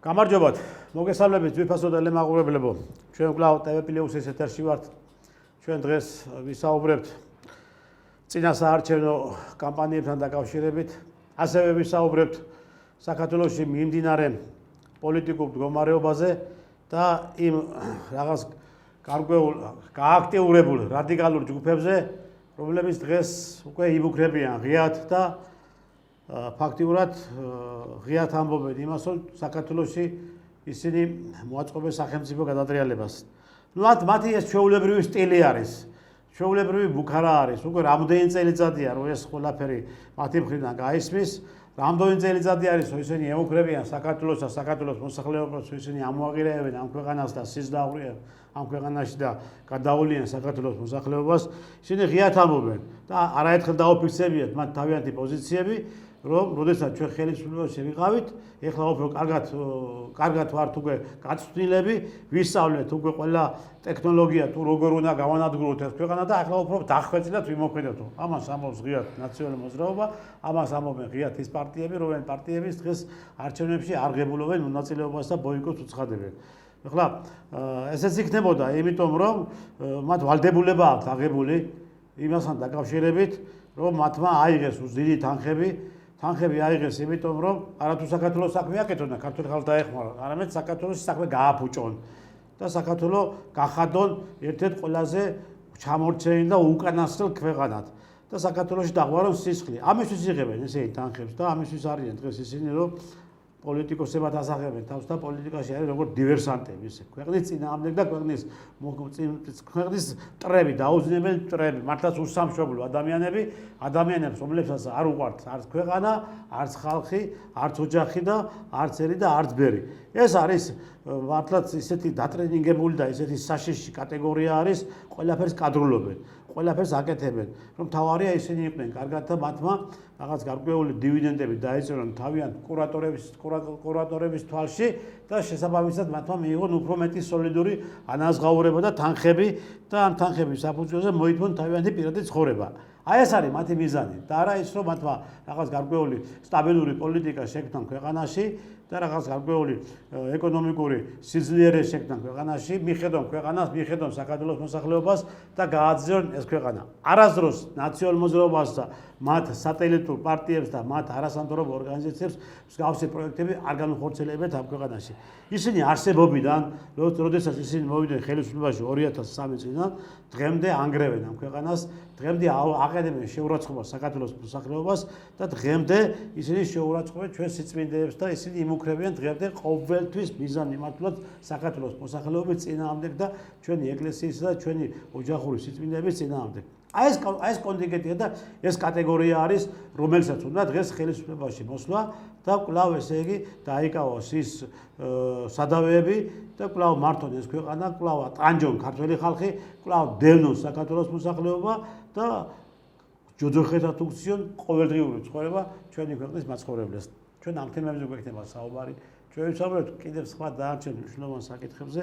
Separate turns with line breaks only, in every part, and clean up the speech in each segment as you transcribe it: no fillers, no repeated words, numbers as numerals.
გამარჯობათ. მოგესალმებით ძვირფასო ტელემაყურებლებო. ჩვენ კვლავ TV+-ის ეთერში ვართ. ჩვენ დღეს ვისაუბრებთ წინა საარჩევნო კამპანიებთან დაკავშირებით. ასევე ვისაუბრებთ საქართველოში მიმდინარე პოლიტიკურ მდგომარეობაზე და იმ რაღაც გარკვეულ გააქტიურებულ რადიკალურ ჯგუფებზე, რომლებიც დღეს უკვე იმუქრებიან ღიად და ფაქტიურად ღიად ამბობენ იმას, რომ საქართველოში ისინი მოაწყობენ სახელმწიფო გადატრიალებას. მათი ეს ჩვეულებრივი სტილი არის. ჩვეულებრივი ბუქარა არის. უკვე რამდენი წელიწადია, რომ ეს ყველაფერი მათი მხრიდან გაისმის. რამდენი წელიწადი არის, რომ ისინი ემუქრებიან საქართველოს და საქართველოს მოსახლეობას, რომ ისინი ამოაღირებენ ამ ქვეყანას და სიზდავრიან ამ ქვეყანაში და გადაავლიან საქართველოს მოსახლეობას. ისინი ღიად ამბობენ და არაერთხელ დაუფიქსებიათ მათ თავიანთი პოზიციები, რომ როდესაც ჩვენ ხელისუფლებაში ვიყავით, ეხლა უფრო კარგად ვართ უკვე გაწვრთნილები, ვისწავლეთ უკვე ყველა ტექნოლოგია თუ როგორ უნდა გავანადგუროთ ეს ქვეყანა და ახლა უფრო დახვეწილად ვიმოქმედოთ. ამას ამბობს ღიად ნაციონალური მოძრაობა, ამას ამბობენ ღიად ის პარტიები, რომელი პარტიების დღეს არჩევნებში არ ღებულობენ მონაწილეობას და ბოიკოტს უცხადებენ. ეხლა ესეც იქნებოდა, იმიტომ რომ მათ ვალდებულება აქვთ აღებული იმასთან დაკავშირებით, რომ მათმა აიღეს დიდი თანხები აიღეს, იმიტომ რომ არათუ საქართველოს საქმე აკეთონ და ქართული ხალხი დაეხმარა, არამედ საქართველოს საქმე გააფუჭონ და საქართველო გახადონ ერთ-ერთ ყველაზე ჩამორჩენილ და უკანასკნელ ქვეყანად და საქართველოში დაღვარონ სისხლი. ამისთვის იღებენ ესეთი თანხებს და ამისთვის არიან დღეს ისინი, რომ პოლიტიკოსებად ასახებენ თავს და პოლიტიკაში არის როგორც დივერსანტები, ისე ქვეყნის წინააღმდეგ და ქვეყნის მტრები, დაუძინებელ მტრები, მართლაც უსამშობლო ადამიანებს, რომლებსაც არ უყვართ არც ქვეყანა, არც ხალხი, არც ოჯახი და არც ერი და არც ბერი. ეს არის მართლაც ისეთი დატრენინგებული და ისეთი საშიში კატეგორია არის, ყველაფერს კადრულობენ, ყველაფერს აკეთებენ, რომ თავარია ისინი იყვნენ კარგად და მათმა რაღაც გარკვეული დივიდენდები დაეწერონ თავიანთ კურატორების თვალში და შესაბამისად მათმა მიიღონ უფრო მეტი სოლიდური ანაზღაურება და თანხები და ამ თანხების საფუძველზე მოითმონ თავიანთი პირადი ცხოვრება. აი ეს არის მათი მიზანი და არა ის, რომ მათმა რაღაც გარკვეული სტაბილური პოლიტიკა შექმნან ქვეყანაში და რაღაც გარკვეული ეკონომიკური სიძლიერე შექმნან ქვეყანაში, მიხედონ ქვეყანას, მიხედონ საქართველოს მოსახლეობას და გააძლიერონ ეს ქვეყანა. არასდროს ნაციონალურ მოძრაობას და მათ სატელიტურ პარტიებს და მათ არასამთავრობო ორგანიზაციებს მსგავსი პროექტები არ განუხორციელებენ ამ ქვეყანაში. ისინი არსებობიდან, როდესაც ისინი მოვიდნენ ხელისუფლებაში 2003 წლიდან, დღემდე ანგრევენ ამ ქვეყანას, დღემდე აყენებენ შეურაცხყოფას საქართველოს მოსახლეობას და დღემდე ისინი შეურაცხყოფენ ჩვენ სიწმინდეებს და ისინი იმუქრებიან დღემდე ყოველთვის მიზანმიმართულად საქართველოს მოსახლეობის წინააღმდეგ და ჩვენი ეკლესიის და ჩვენი ოჯახური სიწმინდეების წინააღმდეგ. აი ეს კონტინგენტია და ეს კატეგორია არის, რომელსაც უნდა დღეს ხელისუფლებაში მოსვლა და კვლავ ესე იგი დაიკავოს ის სადავეები და კვლავ მართონ ეს ქვეყანა, კვლავ ტანჯონ ქართველი ხალხი, კვლავ დევნონ საქართველოს მოსახლეობა და ჯოჯოხეთად უქციონ ყოველდღიური ცხოვრება ჩვენი ქვეყნის მაცხოვრებლებს. ჩვენ ამ თემებზე გვექნება საუბარი. ჩვენ ვისაუბრებთ კიდევ სხვა დანარჩენ მნიშვნელოვან საკითხებზე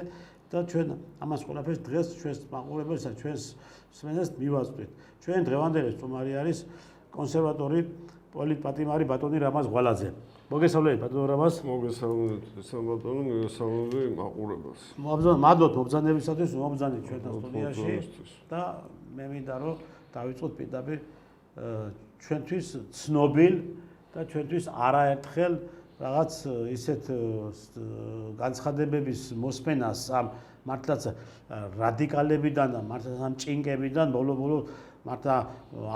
და ჩვენ ამას ყველაფერს დღეს ჩვენს მაყურებელს და ჩვენს მსმენელს მივაწვდით. ჩვენ დღევანდელი სტუმარი არის კონსერვატორი პოლიტპატიმარი ბატონი რამაზ ღვალაძე. მოგესალმებით ბატონო რამაზ.
მოგესალმებით ბატონო, მოგესალმებით მაყურებელს.
მადლობთ მობრძანებისათვის, მომბრძანეთ ჩვენთან სტუდიაში და მე მინდა რომ დავიწყოთ პირდაპირ ჩვენთვის ცნობილ და ჩვენთვის არაერთხელ რაღაც ისეთ განცხადებების მოსმენას ამ მართლაც რადიკალებიდან და მართლაც ამ ჭინკებიდან ბოლო მართლა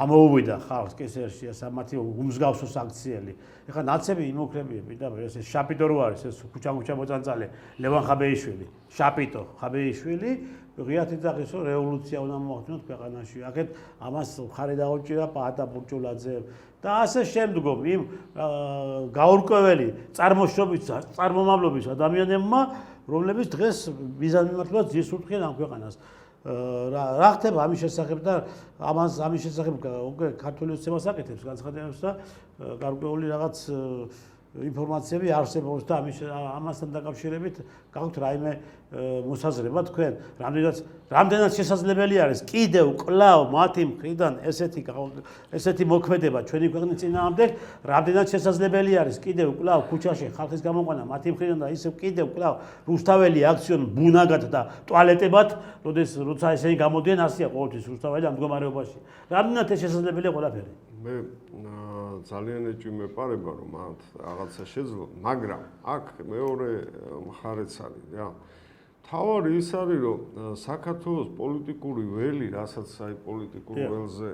ამოუვიდა ხალხს კესერში ეს მათი უმსგავსო საქციელი. ეხლა ნაცები იმოქრებიები და ეს შაპიტო რო არის ეს ქუჩა მოწანწალე ლევან ხაბეიშვილი, შაპიტო ხაბეიშვილი ღიად იძახის რომ რევოლუცია უნდა მოახდინოთ ქვეყანაში. აქეთ ამას მხარი დაუჭირა პაატა ბურჭულაძე და ასე შემდგომ იმ გაურკვეველი წარმომავლობის ადამიანებმა, რომლებიც დღეს მიზანმიმართულად ძირს უთხრიან ამ ქვეყანას. რა ხდება ამის შესახებ და ამის შესახებ უკვე ქართული ოცნებას აკეთებს განცხადებებს და გარკვეული რაღაც ინფორმაციები არსებობს და ამასთან დაკავშირებით გაქვთ რაიმე მოსაზრება თქვენ რამდენად შესაძლებელი არის კიდევ კვლავ მათი მხრიდან ესეთი მოქმედება ჩვენი ქვეყნის წინააღმდეგ რამდენად შესაძლებელი არის კიდევ კვლავ ქუჩაში ხალხის გამოყვანა მათი მხრიდან და ისევ კიდევ კვლავ რუსთაველი აქციონ ბუნაგად და ტუალეტებად როცა ესენი გამოდიან ასია ყოველთვის რუსთაველი ამ მდგომარეობაში რამდენად ეს შესაძლებელია ყველაფერი
მე ძალიან ეჭვი მეპარება რომ მათ რაღაცა შეძლო მაგრამ აქ მეორე მხარეც არის რა თავარი ის არის რომ საქართველოს პოლიტიკური ველი რასაც აი პოლიტიკურ ველზე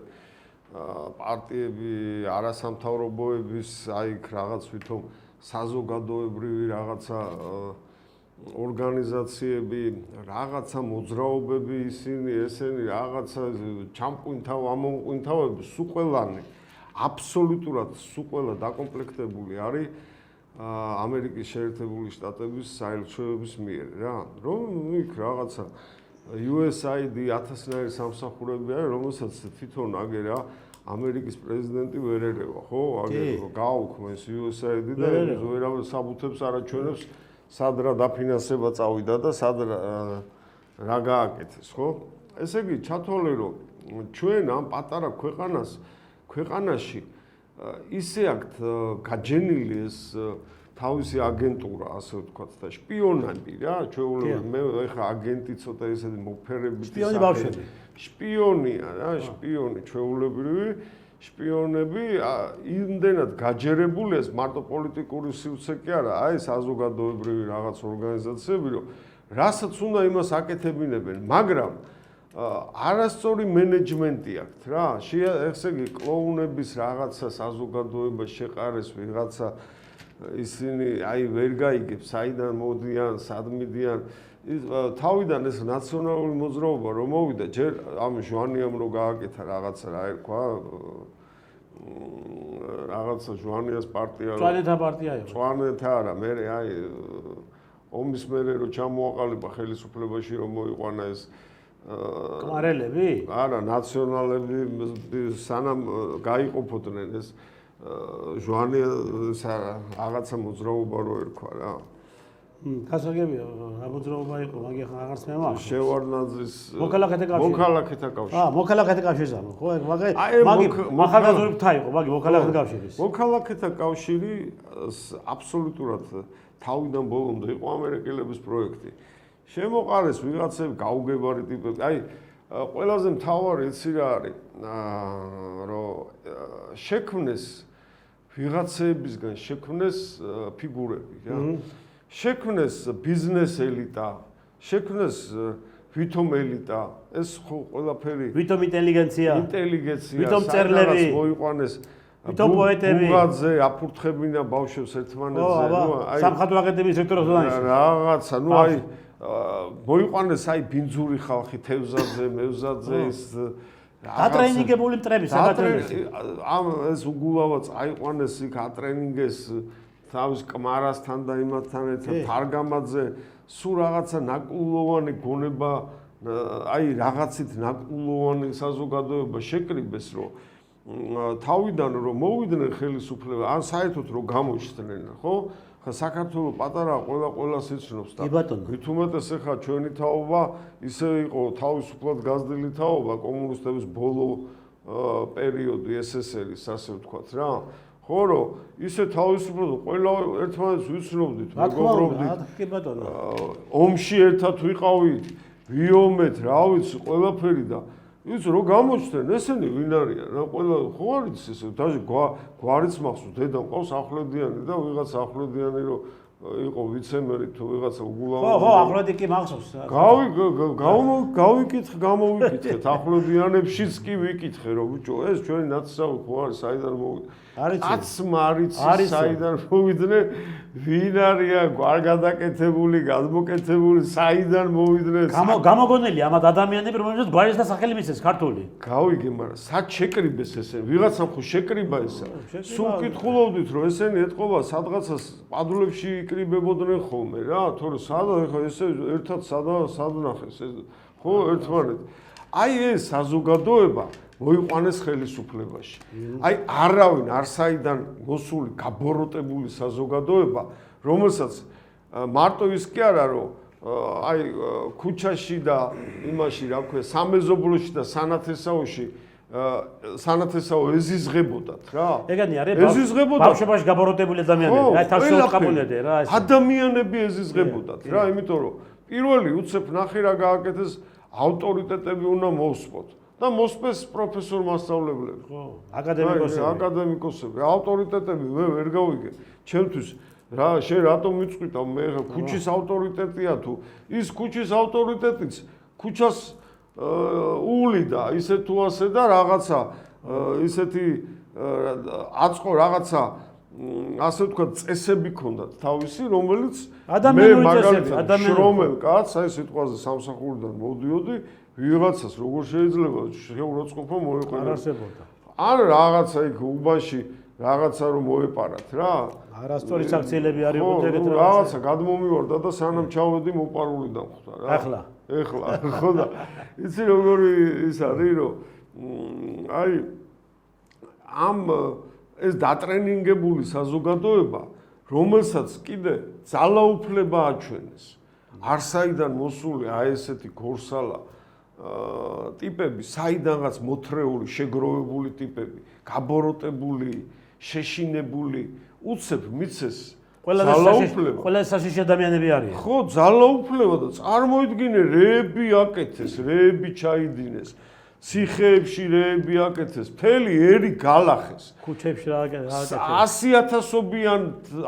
პარტიები არასამთავრობოების აი რაღაც ვითომ საზოგადოებრივი რაღაცა ორგანიზაციები რაღაცა მოძრაობები ესენი რაღაცა ჩამყვინთავ ამონყვინთავები სულ ყველანი აბსოლუტურად სულ ყველა დაკომპლექტებული არის ამერიკის შეერთებული შტატების საელჩოების მიერ რა რომ იქ რაღაცა USAID 1000-ნაირი სამსახურები არის რომელსაც თვითონ აგერა ამერიკის პრეზიდენტი ვერ ერევა ხო აგერ გააუქმეს USAID და ვერავინ საბუთებს არაჩვენებს სად რა დაფინანსება წავიდა და სად რა გააკეთეს ხო ესე იგი ჩათვალე რომ ჩვენ ამ პატარა ქვეყანაში ისე აქვთ გაჯენილი ეს თავისი აგენტურა ასე ვთქვათ და შპიონები რა ჩვეულებრივ მე ეხა აგენტი ცოტა ესეთი მოფერებით
შპიონი ბავშვები
შპიონია რა შპიონი ჩვეულებრივი შპიონები იმდენად გაჯერებული ეს მარტო პოლიტიკური სივრცე კი არა აი საზოგადოებრივი რაღაც ორგანიზაციები რომ რასაც უნდა იმას აკეთებინებენ მაგრამ არასწორი მენეჯმენტი აქვს რა ესე იგი კლოუნების რაღაცა საზოგადოება შეყარეს ვიღაცა ისინი აი ვერ გაიგებს საიდან მოდიან სად მიდიან თავიდან ეს ნაციონალური მოძრაობა რომ მოვიდა ჯერ ამ ჟვანიამ რო გააკეთა რაღაცა რა ერქვა რაღაცა ჟვანიას პარტია
წვანეთა პარტია იყო
წვანეთა არა მე აი ომის მერე რო ჩამოაყალიბა ხელისუფლებაში რომ მოიყვანა ეს
კმარელები?
არა, ნაციონალები სანამ გაიყოფოდნენ ეს ჟვანი რაღაცა მოძრაობა რო ერქვა რა.
გასაგებია, რა მოძრაობა იყო, მაგ ახლა აღარც მე მახსოვს.
შევარდნაძის
მოქალაქეთა კავშირი. მოქალაქეთა კავშირი ხო, მაგი ახალგაზრდთა იყო, მაგი მოქალაქეთა კავშირის.
მოქალაქეთა კავშირი აბსოლუტურად თავიდან ბოლომდე იყო ამერიკელების პროექტი. შემოყარეს ვიღაცები გაუგებარი ტიპები. აი, ყველაზე მთავარი იცი რა არის, რომ შექმნეს ვიღაცებისგან შექმნეს ფიგურები, რა. შექმნეს ბიზნეს ელიტა, შექმნეს ვითომ ელიტა, ეს ხო ყველაფერი
ვითომ ინტელიგენცია,
ვითომ წერლები მოიყვანეს
ვითომ პოეტები,
ბუღაძე აფურთხებინა ბავშვებს ერთმანეთზე,
ნუ აი სამხატვრო აკადემიის რექტორად დანიშნა.
რაღაცა, ნუ აი მოიყვანეს აი ბინძური ხალხი, თევზაძე, მევზაძე ეს
ატრენინგებული მტრები საქართველოში.
ამ ეს უგულავაც აიყვანეს იქ ატრენინგეს თავის კმარასთან და იმათთან ერთად ფარგამაძე სულ რაღაცა ნაკულოვანი გონება აი რაღაცით ნაკულოვანი საზოგადოება შეკრიბეს რომ თავიდან რომ მოვიდნენ ხელისუფლება ან საერთოდ რომ გამოჩნდნენ ხო ხა საქართველოს პატარა ყველას იცნობს და მithumetes ახლა ჩვენი თაობა ისე იყო თავისუფლად გაზრდილი თაობა კომუნისტების ბოლო პერიოდი SSR-ის ასე ვთქვათ რა ხო რომ ისე თავისუფლად ყველა ერთმანეთს ვიცნობდით მეგობრობდით
კი ბატონო
ომში ერთად ვიყავით ვიომეთ რა ვიცი ყველაფერი და იცი რომ გამოჩნდნენ ესენი ვინ არიან რა ყველა ხო არის ესე დაჟე გვარიც მახსოვს დედა მყავს ახვლედიანი და ვიღაც ახვლედიანი რომ იყო ვიცემერი თუ ვიღაცა უგულავი
ხო ახვლედი კი მახსოვს
გამოვიკითხეთ ახვლედიანებშიც კი ვიკითხე რომ ბიჭო ეს ჩვენი ნაცსავი ხო არის საიდან მოვიდა არც მარიცი საიდან მოვიდნენ ვინ არიან გვარგადაკეთებული გადმოკეთებული საიდან მოვიდნენ
გამოგონელი ამ ადამიანები რომელსაც გვარის და სახელი მისცეს ქართული
გავიგე მაგრამ სად შეკრიბეს ესე ვიღაცამ ხო შეკრიბა ესა სულ კითხულობდით რომ ესენი ეთყობა სადღაცას პადლებში იკრიბებოდნენ ხოლმე რა თორე სადა ხა ესე ერთად სად ნახეს ხო ერთმანეთ აი ეს საზოგადოება მოიყვანეს ხელისუფლებაში. აი არავინ არსაიდან მოსული გაბოროტებული საზოგადოება, რომელსაც მარტო ის კი არა რომ აი ქუჩაში და იმაში რა ქვია სამეზობლოში და სანათესაო ეზიზღებოდათ რა.
ეგენი არის ბავშვობაში გაბოროტებული ადამიანები, აი თავს შეუწყაბულები რა ეს.
ადამიანები ეზიზღებოდათ რა, იმიტომ რომ პირველი უცებ ნახე რა გააკეთეს ავტორიტეტები უნდა მოსპოთ და მოსპეს პროფესორ მასწავლებლები.
ხო, აკადემიკოსები,
ავტორიტეტები ვერ გავიგე. ჩემთვის რა შენ რატომ მიწვიტავ მე ქუჩის ავტორიტეტია თუ ის ქუჩის ავტორიტეტიც ქუჩას უვლიდა ისე თუ ასე და რაღაცა ისეთი აწყო რაღაცა ასე ვთქვათ წესები ქონდათ თავისი რომელიც მე მაგალითად შრომელ კაცს აი სიტყვაზე სამსახურიდან მოდიოდი ვიღაცას როგორ შეიძლება შეურაცხყოფა მოეყოლა ან რაღაცა იქ უბანში რაღაცა რომ მოეპარათ რა
არასწორი საქციელები არის ეგეთ
რაღაცა გადმომივარდა და სანამ ჩავედი მოპარული დამხვდა რა ეხლა ხო და იცი როგორი ის არის რომ აი ამ ეს დატრენინგებული საზოგადოება რომელსაც კიდე ძალაუფლება აჩვენეს არსაიდან მოსული აი ესეთი გორსალა ტიპები საიდანაც მოთრეული შეგროვებული ტიპები გაბოროტებული შეშინებული უცებ მიცეს
ყველა საშიში ადამიანები არიან.
ხო, ძალაუფლება და წარმოიდგინე რეები აკეთეს, რეები ჩაიდინეს, ციხეებში რეები აკეთეს, მთელი ერი გალახეს.
ქუჩებში რა აკეთეს?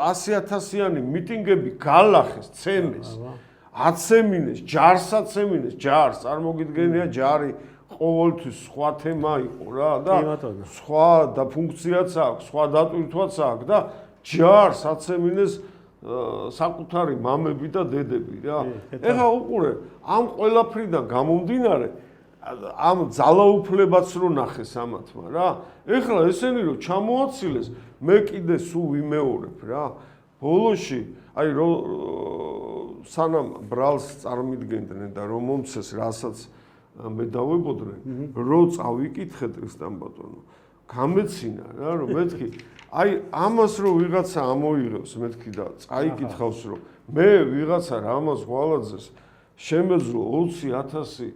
100,000-იანი მიტინგები გალახეს, ცემეს. აცემინეს, ჯარს აცემინეს, ჯარს, წარმოგიდგენია ჯარი ყოველთვის სხვა თემა იყო რა და სხვა და ფუნქციაც აქვს, სხვა დატვირთვაც აქვს და ჯარს აცემინეს საკუთარი მამები და დედები რა. ეხლა უყურე, ამ ყველაფრიდან გამომდინარე ამ ძალაუფლებაც რო ნახეს ამათმა რა. ეხლა ესენი რო ჩამოაცილეს, მე კიდე სულ ვიმეორებ რა. ბოლოში, აი რო სანამ ბრალს წარმიდგენდნენ და რომ მომცეს რასაც მე დავებოდნენ, რო წავიკითხე ტრისტან ბატონო. გამეცინა რა, რომ მეთქი აი ამას რო ვიღაცა ამოიღებს მეთქი და წაიკითხავს რომ მე ვიღაცა რა ამას ღვალაძეს შემეძლო 20,000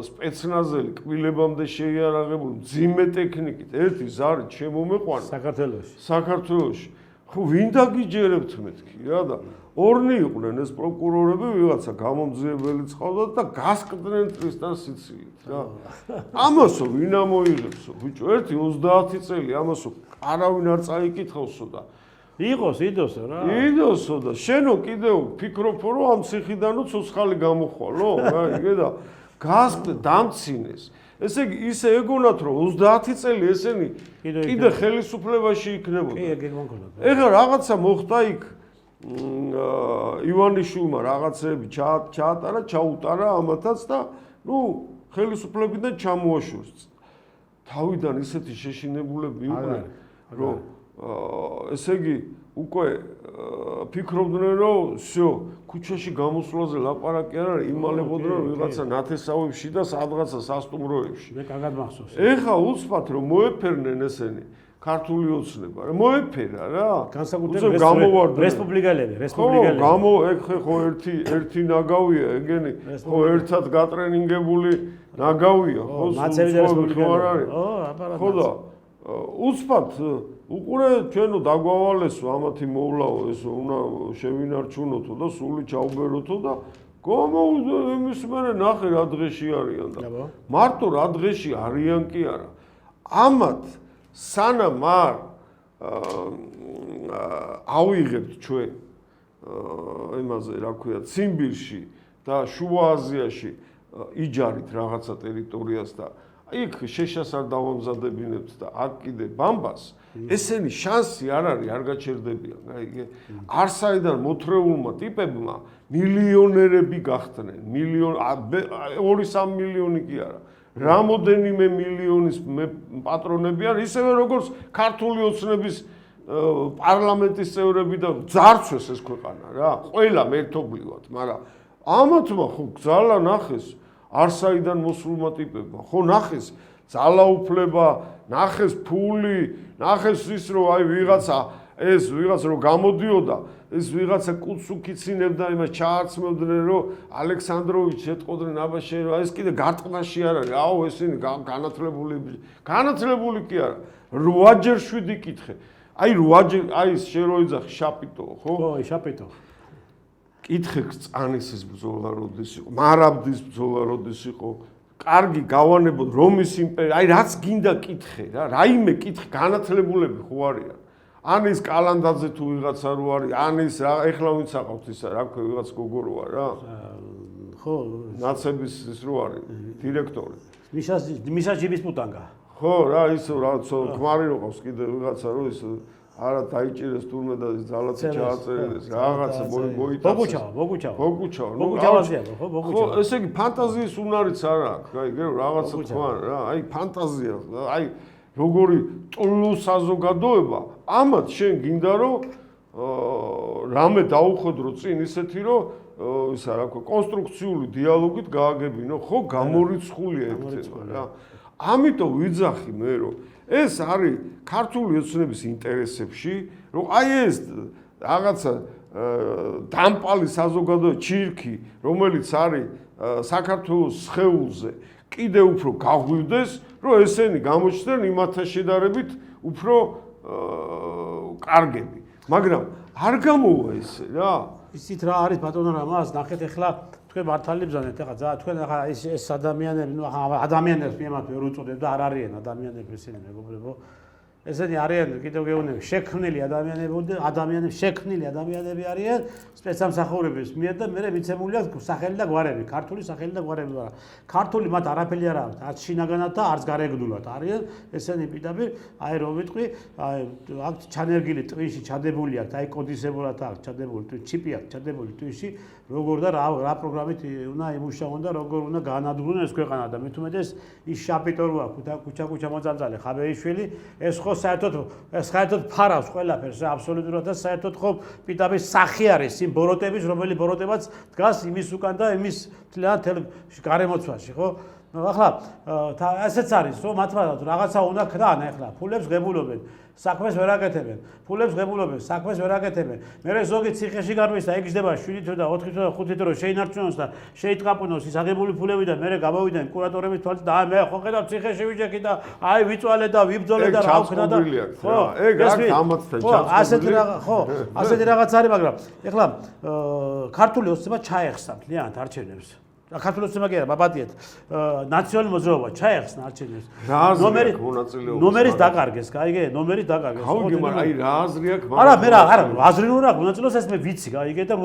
სპეცნაზელი კბილებამდე შეიარაღებული ძიმე ტექნიკით ერთი ზარი შემომეყვანა საქართველოში ხო ვინ დაგიჯერებთ მეთქი რა და ორნი იყვნენ ეს პროკურორები ვიღაცა გამომძიებელი წყავდათ და გასკდნენ ტრისტან სიცილით რა ამასო ვინ ამოიღებსო ბიჭო ერთი 30 წელი ამასო არავინ არ წაიკითხავსო და
იყოს იდოსო რა
იდოსო და შენო კიდევ ფიქრობო რომ ამ ციხიდანო ცოცხალი გამოხვალო რა იგე და გასკდე დამცინეს ესე იგი ისე ეგონათ რომ 30 წელი ესენი კიდე ხელისუფლებაში იქნებოდა
კი ეგ მოგონდა
ეხლა რაღაცა მოხდა იქ ივანიშვილმა რაღაცები ჩაატარა ჩაუტარა ამათაც და ნუ ხელისუფლებიდან ჩამოაშორეს თავიდან ისეთი შეშინებულები იყვნენ რომ ესე იგი უკვე ფიქრობდნენ რომ всё ქუჩაში გამოსვლაზე ლაპარაკი არ არის იმალებოდნენ რომ ვიღაცა ნათესავებში და სადღაცა სასტუმროებში
მე კარგად მახსოვს
ეხლა უცბად რომ მოეფერნენ ესენი ქართული ოცნება რა მოეფერა რა
განსაკუთრებით რესპუბლიკელები
ხო ხო ერთი ნაგავია ეგენი ხო ერთად გატრენინგებული ნაგავია ხო
მაცევი რესპუბლიკელები
ხო და უცბად უყურე ჩვენო დაგვავალესო ამათი მოვლაო ეს უნდა შევინარჩუნოთო და სული ჩაუბეროთო და გამოვიდა იმის მერე ნახე რა დღეში არიან და მარტო რა დღეში არიან კი არა ამათ სანამ არ ავიღებთ ჩვენ იმაზე რა ქვია ციმბირში და შუა აზიაში იჯარით რაღაცა ტერიტორიას და იქ შეშას არ დავამზადებინებთ და აქ კიდე ბამბას ესენი შანსი არ არის არ გაჩერდებიან აი არსაიდან მოთრეულმა ტიპებმა მილიონერები გახდნენ მილიონ 2-3 მილიონი კი არა რამოდენიმე მილიონის პატრონები არის ისევე როგორც ქართული ოცნების პარლამენტის წევრები და ძარცვეს ეს ქვეყანა რა ყველა მერთობლივად მაგრამ ამათმა ხო გზალა ნახეს არსაიდან მოსულმა ტიპებმა ხო ნახეს ძალაუფლება, ნახეს ფული, ნახეს ის რომ აი ვიღაცა რომ გამოდიოდა, ეს ვიღაცა კუც უკიცინებდა, იმას ჩაარწმევდნენ რომ ალექსანდროვიჩი ეთყოდნენ აბაშე, ეს კიდე გარტყმაში არ არის, აუ ესენი განათლებული კი არა. 8-ჯერ 7 კითხე. აი 8-ჯერ, აი შენ რო იძახი შაპიტო, ხო?
ხო, შაპიტო.
კითხე წანისის ბრძოლა როდის იყო, მარაბდის ბრძოლა როდის იყო, კარგი გავანებოდ რომის იმპერია, აი რაც გინდა კითხე რა, რაიმე კითხე, განათლებულები ხო არიან. ან ის კალანდაძე თუ ვიღაცა რო არის, ან ის ეხლა ვინც აყავთ ისა, რა ქვია, ვიღაც გოგო რო არის რა.
ხო,
ნაცების ის რო არის, დირექტორი.
მისა ჯიბისპუტანგა.
ხო, რა ის რა ქმარი რო ყავს კიდე ვიღაცა რო ის არა დაიჭირეს თურმე და ძალაცი ჩააწერეს რაღაცა მოიტაცეს. ბოგუჩავა. ხო, ესე იგი ფანტაზიის უნარიც არ აქვს. აი, გერო რაღაცა თქვა რა, აი ფანტაზია, აი როგორი ტლუ საზოგადოება, ამათ შენ გინდა რომ რამე დაუხედრო წინ ისეთი რომ ისა რა ქვია, კონსტრუქციული დიალოგით გააგებინო, ხო, გამორიცხულია ექცევა რა. ამიტომ ვიძახი მე რომ ეს არის ქართული ოცნების ინტერესებში, რომ აი ეს რაღაცა დამპალი საზოგადოება ჩირქი, რომელიც არის საქართველოს სხეულზე, კიდე უფრო გაღვივდეს, რომ ესენი გამოჩნდნენ იმათა შედარებით უფრო კარგები. მაგრამ არ გამოვა ესე რა.
ისიც რა არის ბატონო რა მას ნახეთ ახლა თქვენ მართალი ბრძანეთ ახლა ზა თქვენ ახლა ეს ადამიანები ნუ ადამიანებს მიმართ ვერ უწოდებ და არ არიან ადამიანები ესენი მეგობრებო ესენი არიან კიდევ გეუბნები შექმნილი ადამიანები შექმნილი ადამიანები არიან სპეცსამსახურების მიერ და მე მიცემული აქვს სახელი და გვარები ქართული სახელი და გვარები არა ქართული მათ არაფერი არ აქვს არც შინაგანად და არც გარეგნულად არიან ესენი პირდაპირ აი რომ ვიტყვი აი აქ ჩანერგილი ტვინში ჩადებული აქვს აი კოდისებურად აქვს ჩადებული ჩიპი აქვს ჩადებული ტვინში როგორ და რა პროგრამით უნდა იმუშაონ და როგორ უნდა განადგურონ ეს ქვეყანა და მით უმეტეს ის შაპიტორი აქვს ქუჩა მოძალძალე ხაბეიშვილი ეს ხო საერთოდ ფარავს ყველაფერს რა აბსოლუტურად და საერთოდ ხო პირდაპირ სახი არის იმ ბოროტების რომელი ბოროტებაც დგას იმის უკან და იმის თელ გარემოცვაში ხო ახლა ასეც არის რომ მათმა რაღაცა უნდა ქნან ახლა ფულებს ღებულობენ საქმეს ვერ აკეთებენ ფულებს ღებულობენ საქმეს ვერ აკეთებენ მე ზოგი ციხეში გარვის და იგზდება 7 თვე და 4 თვე და 5 თვე რომ შეინარჩუნოს და შეიტყაპუნოს ის აღებული ფულები და მე გავავიდან კურატორების თვალით და აი მე ხო ხედავ ციხეში ვიჯექი და აი ვიწვალე და ვიბძოლე და რა ვქნა და
ხო ეგ რა გამოცდა
ასეთი რაღაც არის მაგრამ ეხლა ქართული ოცნება ჩაეხსნა მთლიანად არჩევნებს ქართული ოცნება კი არა ბაბადიეთ ნაციონალური მოძრაობა ჩაეხსნა არჩევნებს ნომერის დაკარგეს გაიგე ნომერის დაკარგეს
ხაუგი მაგრამ აი რა აზრი აქვს
არა მე რა არა აზრი რა მონაწილეობს ეს მე ვიცი გაიგე და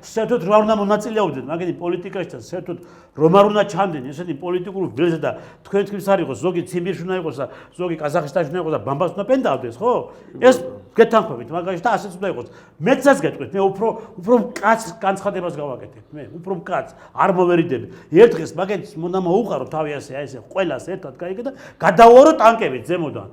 საერთოდ რა უნდა მონაწილეობდნენ მაგეთი პოლიტიკაში და საერთოდ რომ არ უნდა ჩანდნენ ესეთი პოლიტიკური ველზე და თქვენთვის არ იყოს ზოგი ციმბირში უნდა იყოს და ზოგი ყაზახստანში უნდა იყოს და ბამბას უნდა პენდავდეს ხო ეს გეთანხმებით მაგაში და ასეც უნდა იყოს მეცაც გეტყვით მე უფრო მკაც განცხადებას გავაკეთებ მე უფრო მკაც არ მოვერიდები ერთ დღეს მაგეთს უნდა მოუყარო თავი ასე აი ესე ყველას ერთად გაიგე და გადავუარო ტანკებით ზემოდან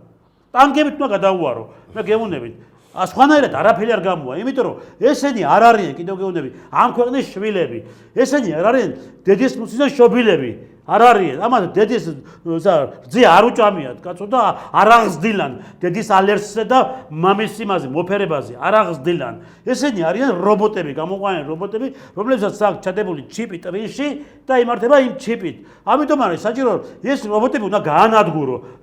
ტანკებით უნდა გადავუარო მე გეუბნებით სხვანაირად არაფერი არ გამოვა იმიტომ რომ ესენი არ არიან კიდევ გეუბნები ამ ქვეყნის შვილები ესენი არ არიან დედის მუსის შობილები არ არიან ამათ დედის რძე არ უჭამიათ კაცო და არ აღზრდილან დედის ალერსზე და მამის სიმაზე მოფერებაზე არ აღზრდილან ესენი არიან რობოტები გამოყვანილი რობოტები რომლებსაც აქვს ჩადებული ჩიპი ტვინში და იმართება იმ ჩიპით ამიტომ არის საჭირო ეს რობოტები უნდა